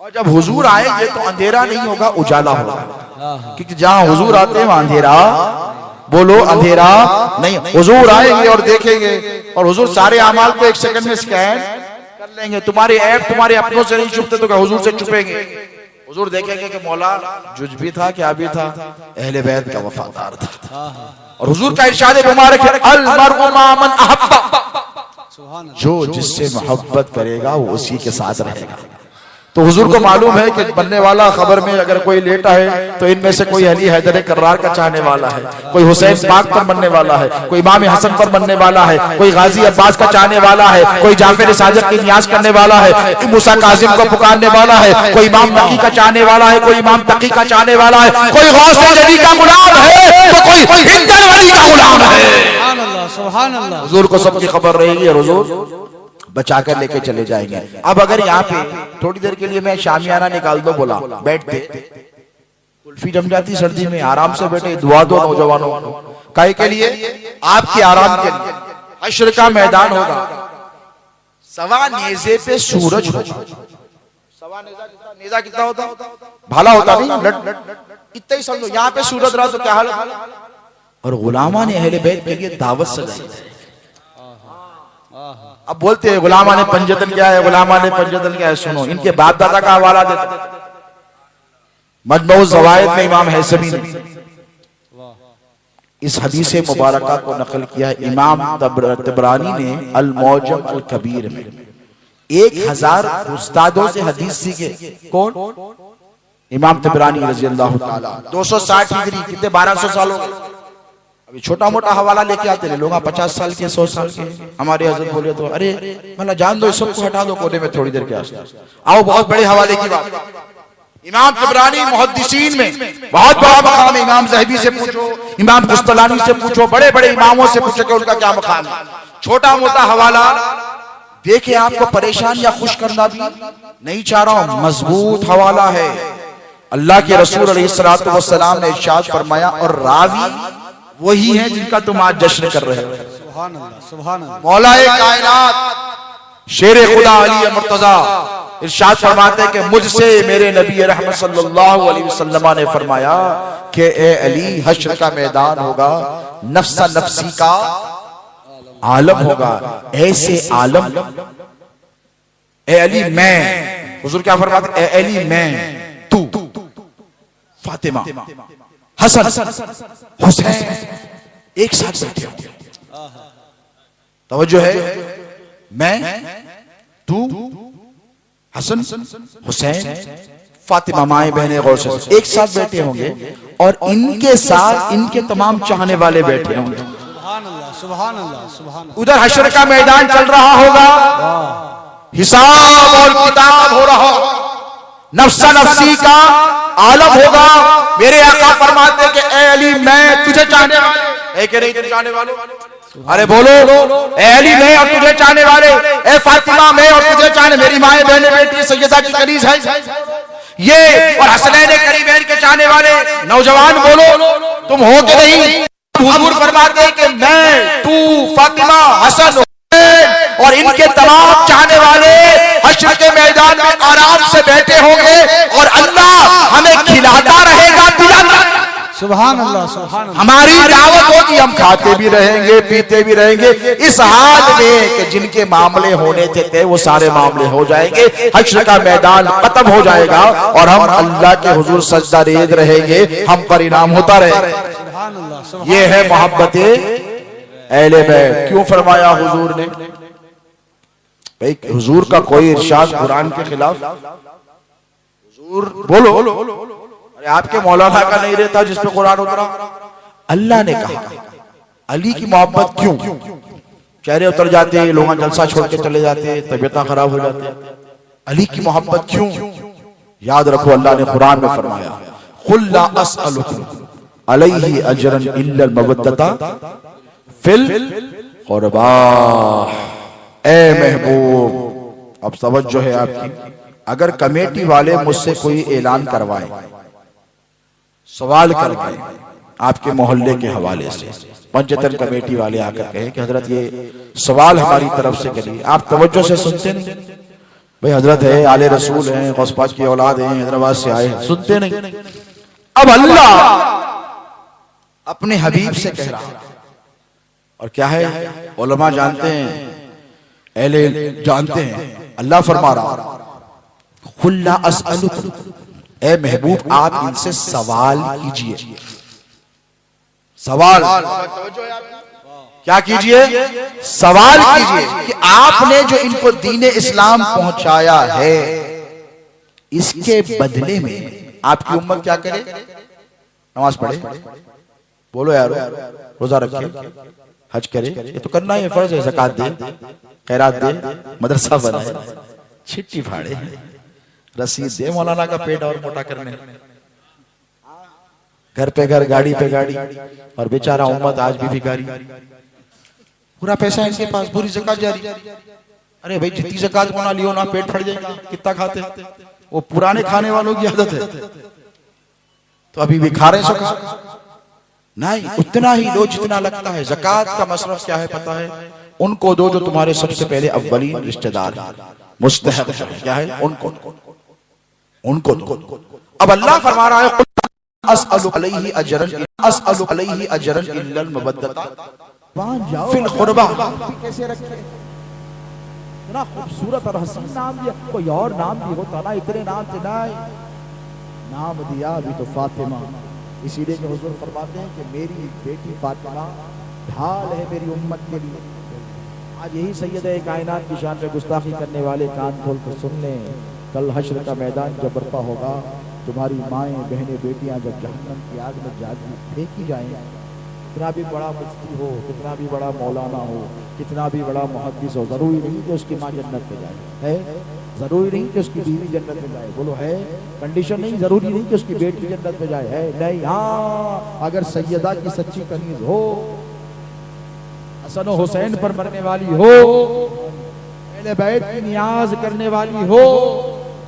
और जब हुजूर आएंगे तो अंधेरा नहीं होगा, उजाला होगा। क्योंकि जहां हुजूर आते हैं वहां अंधेरा, बोलो अंधेरा नहीं। हुजूर आएंगे और देखेंगे, और हुजूर सारे अमाल को एक सेकंड में स्कैन कर लेंगे। तुम्हारे ऐप तुम्हारे अपनों से नहीं छुपते, तो क्या हुजूर से छुपेंगे? हुजूर देखेंगे कि मौला जुज भी था, क्या भी था, अहले बैत का वफादार था। और हुजूर का इरशाद मुबारक है, अल मरउ मा मन अहब्बा, जो जिससे मोहब्बत करेगा वो उसी के साथ रहेगा। तो हुजूर को मालूम है कि बनने वाला खबर में अगर कोई लेटा है तो इनमें से कोई अली हैदर कर्रार का चाहने वाला है, कोई हुसैन पाक पर बनने वाला है, कोई इमाम हसन पर बनने वाला है, कोई गाजी अब्बास का चाहने वाला है, कोई जाफर सादिक की नियाज करने वाला है, कोई मूसा काजिम को पुकारने वाला है, कोई इमाम नकी का चाहने वाला है, कोई इमाम तकी का चाहने वाला है, कोई गौस जली का गुलाम है, तो कोई हिंदर वली का गुलाम है। सुभान अल्लाह, सुभान अल्लाह। हुजूर को सबकी खबर रहेगी और हुजूर बचा कर लेके चले जाएंगे। अब अगर यहाँ पे थोड़ी देर के लिए मैं शामियाना निकाल दो, बोला बैठते, कुल्फी जम जाती सर्दी में, आराम से बैठे, दुआ दो नौजवानों को, काहे के लिए? आपके आराम के लिए। हश्र का मैदान होगा, सवा नेज़े पे सूरज होगा। सवा नेज़ा कितना होता? भाला होता नहीं, इतना ही समझो। यहाँ पे सूरज रहा तो क्या हाल? और गुलामा ने अहले बैत के लिए दावत सजाई। अब बोलते हैं गुलामा ने पंजतन क्या है, गुलामा ने पंजतन क्या है। सुनो, इनके बाप दादा का हवाला देते। मजमू ज़वाइद में इमाम हैसमी ने इस हदीस मुबारका को नकल किया। इमाम तबरानी ने अल मौजम अल कबीर में 1000 उस्तादों से हदीस सीखे। कौन? इमाम तबरानी रज़ी अल्लाह ताला। 260 हिजरी, कितने 1200 साल हो गए। अभी छोटा मोटा हवाला लेके आते हैं लोग, 50 साल के, 100 साल के। हमारे हजरत बोले तो अरे भला जान दो, सबको हटा दो कोने में थोड़ी देर के आसपास, आओ बहुत बड़े हवाले की बात। इमाम तबरानी मुहद्दिसीन में बहुत बड़ा मकाम है। इमाम ज़हबी से पूछो, इमाम कुस्तलानी से पूछो, बड़े बड़े इमामों से पूछो कि उनका क्या मकाम है। छोटा मोटा हवाला देखे आपको परेशान या खुश करना भी नहीं चाह रहा हूं, मजबूत हवाला है। अल्लाह के रसूल अलैहिस्सलातु वस्सलाम ने इरशाद फरमाया, और रावी वही है जिनका तुम आज जश्न कर रहे हो। सुभान अल्लाह, सुभान अल्लाह। मौलाए कायनात शेर खुदा अली मुर्तजा इरशाद फरमाते हैं कि मुझसे मेरे नबी रहमत सल्लल्लाहु अलैहि वसल्लम ने फरमाया कि ए अली, हश्र का मैदान होगा, नफ्सा नफ्सी का आलम होगा। ऐसे आलम, ए अली मैं, हुजूर क्या फरमाते? ए अली मैं, तू, फातिमा, हसन, हुसैन एक साथ बैठे हो। तवज्जो है, मैं, तू, हसन, हुसैन, फातिमा माए बहने गौस एक साथ बैठे होंगे और इनके साथ इनके तमाम चाहने वाले बैठे होंगे। सुभान अल्लाह, सुभान अल्लाह, सुभान अल्लाह। उधर हश्र का मैदान चल रहा होगा, हिसाब और किताब हो रहा होगा, नफ्सा नफ्सी का आलम होगा। मेरे आका फरमाते कि ए अली मैं तुझे चाहने वाले, ए के नहीं तुझे चाहने वाले, अरे बोलो ए अली मैं और तुझे चाहने वाले, ए फातिमा मैं और तुझे चाहने, मेरी माए बहने बेटी सैयदा की कनीज है ये, और हसनैन करीमैन के चाहने वाले नौजवान बोलो तुम हो के नहीं। हुजूर फरमाते हैं कि मैं, तू, फातिमा, हसन और इनके तमाम चाहने वाले हश्र के मैदान में आराम से बैठे होंगे और अल्लाह हमें खिलाता रहेगा, पिलाता। सुभान अल्लाह, सुभान अल्लाह। हमारी दावत होगी, हम खाते भी रहेंगे पीते भी रहेंगे, इस हाल में कि जिनके मामले होने थे वो सारे मामले हो जाएंगे। हश्र का मैदान खत्म हो जाएगा और हम अल्लाह के हुजूर सजदा रेद रहेंगे, हम पर इनाम होता रहेगा। सुभान अल्लाह, सुभान ये है मोहब्बत अहले बैत। क्यों फरमाया हुजूर ने? भाई हुजूर का कोई इरशाद कुरान के खिलाफ? हुजूर बोलो, अरे आपके मौलाना का नहीं रहता जिसपे कुरान उतरा? अल्लाह ने कहा। अली की मोहब्बत क्यों? चेहरे उतर जाते, लोग जलसा छोड़ के चले जाते, तबीयत खराब हो जाती। अली की मोहब्बत क्यों? याद रखो अल्लाह ने कुरान में फरमाया, कुल ला अस्अलुकुम अलैहि अजरन इल्ला मवद्दता फिल कुर्बा। ए महबूब, अब तवज्जो है आपकी, अगर कमेटी वाले मुझसे कोई ऐलान करवाएं, सवाल करवाएं आपके मोहल्ले के हवाले से, पंचतन कमेटी वाले आकर कहें कि हजरत ये सवाल हमारी तरफ से करिए, आप तवज्जो से सुनते नहीं। भाई हजरत है, आले रसूल हैं, गौस पाक की औलाद हैं, हैदराबाद से आए, सुनते नहीं। अब अल्लाह अपने हबीब से कह रहा, और क्या है उलमा जानते हैं, अहले जानते हैं, अल्लाह फरमा रहा, खुल्ला अस्अलुकुम, ए महबूब आप इनसे सवाल कीजिए। सवाल क्या कीजिए? सवाल कीजिए कि आपने जो इनको दीन इस्लाम पहुंचाया है, इसके बदले में आपकी उम्मत क्या करे? नमाज पढ़े, बोलो यार, रोजा रखे, हज करे, ये तो करना ही फर्ज है, ज़कात दे, खैरात दे, मदरसा बनाए, छिट्टी फाड़े, रसीद दे मौलाना का पेट और मोटा करने, घर पे घर, गाड़ी पे गाड़ी, और बेचारा उम्मत आज भी भिखारी, पूरा पैसा इनके पास, पूरी ज़कात जारी। अरे भाई जितनी ज़कात बना लियो ना, पेट फट जाएगा, कितना खाते? वो पुराने खाने वालों की आदत है, तो अभी भी खा रहे सका नहीं, उतना ही दो जितना लगता है। ज़कात का मसरफ क्या है पता है? उनको दो जो तुम्हारे सबसे पहले अव्वलीन रिश्तेदार मुस्तहक है, क्या है? उनको दो। अब अल्लाह फरमा रहा है, अस्अलु अलैहि अजरन इल्लल मवद्दता फिल कुर्बा। कैसे रखे, इतना खूबसूरत और हसीन नाम दिया, कोई और नाम भी होता ना, इतने नाम से नाम दिया भी तो फातिमा। इसीलिए कि हुजूर फरमाते हैं कि मेरी बेटी फातिमा ढाल है मेरी उम्मत के लिए। आज यही सैयद कायनात की शान में गुस्ताखी करने वाले कान खोल कर सुन लें, कल हश्र का मैदान जब बर्पा होगा, तुम्हारी माएँ बहनें बेटियां जब जहन्नम की आग में जागी फेंकी जाएं, कितना भी बड़ा मुफ्ती हो, कितना भी बड़ा मौलाना हो, कितना भी बड़ा मुहद्दिस हो, जरूरी नहीं कि उसकी माँ जन्नत में जाए, है जरूरी नहीं कि उसकी बीवी जन्नत में जाए, बोलो है कंडीशन नहीं, जरूरी नहीं कि उसकी बेटी जन्नत में जाए, है नहीं। हाँ, अगर सैयदा की सच्ची कनीज हो, हसन हुसैन पर मरने वाली हो, अहले बैत की नियाज करने वाली हो,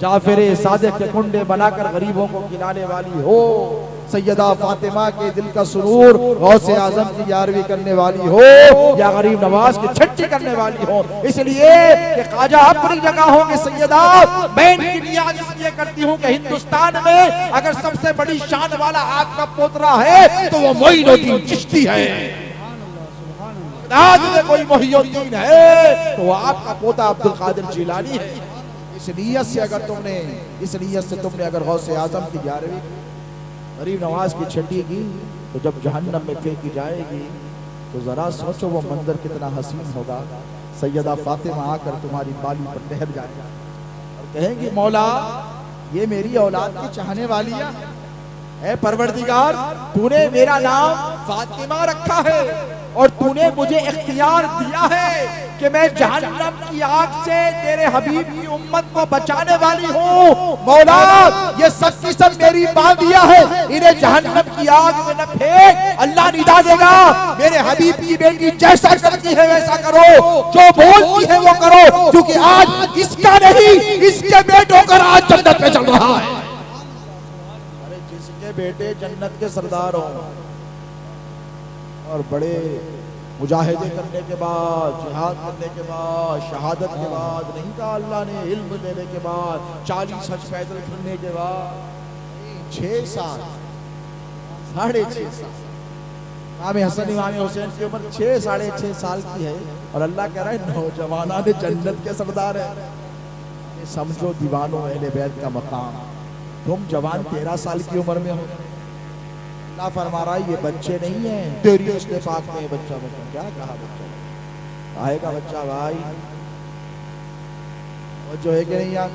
जाफिर सादिक के कुंडे बनाकर गरीबों को खिलाने वाली हो, सैयदा फातिमा के दिल का सुरूर गौसे आजम की यारवी करने वाली हो, या गरीब नवाज की छट्टी करने वाली हो, इसलिए कि ख्वाजा अपनी जगह होंगे सैयदा, मैं इनकी नियाज इसलिए करती हूँ कि हिंदुस्तान में अगर सबसे बड़ी शान वाला आपका पोतरा है तो वो मोइनुद्दीन चिश्ती है, में कोई मोहिउद्दीन है तो वो आपका पोता अब्दुल कादिर जिलानी है। इस नियत से अगर तुमने अगर गौसे आजम की यारवी गरीब नवाज की छठी की, तो जब जहन्नम में फेंकी जाएगी तो जरा सोचो वो मंजर कितना हसीन होगा। सैयदा फातिमा आकर तुम्हारी बाली पर ठहर जाएगा और कहेंगी, मौला ये मेरी औलाद की चाहने वाली है। ऐ परवरदिगार, तूने मेरा नाम फातिमा रखा है और तूने मुझे इख्तियार दिया है कि मैं जहन्नम की आग से तेरे हबीब की उम्मत को बचाने वाली हूँ। मौला, ये सब की सब मेरी बांदिया है, इन्हें जहन्नम की आग में न फेंक। अल्लाह निदा देगा, मेरे हबीब की बेटी जैसा करती है वैसा करो, जो बोलती है वो करो, क्योंकि आज इसका नहीं इसके बेटों का राज जन्नत में चल रहा है। अरे जिसके बेटे जन्नत के सरदार हों और बड़े मुजाहिदे करने के बाद, जिहाद करने के बाद, शहादत के बाद, नहीं कहा अल्लाह ने, इल्म देने के बाद, 40 हज पैदल करने के बाद, 6 साल, 6.5 साल, इमाम हसन इमाम हुसैन की उम्र 6 साढ़े 6 साल की है और अल्लाह कह रहा है नौजवाना ने जन्नत के सरदार है। ये समझो दीवानों अहले बैत का मकाम। तुम जवान 13 साल की उम्र में हो, अल्लाह फरमा रहा है ये बच्चे नहीं है, तेरी उसने पाक में बच्चा बच्चा। क्या कहा बच्चा? आएगा बच्चा भाई, वो जो है कि नहीं यार,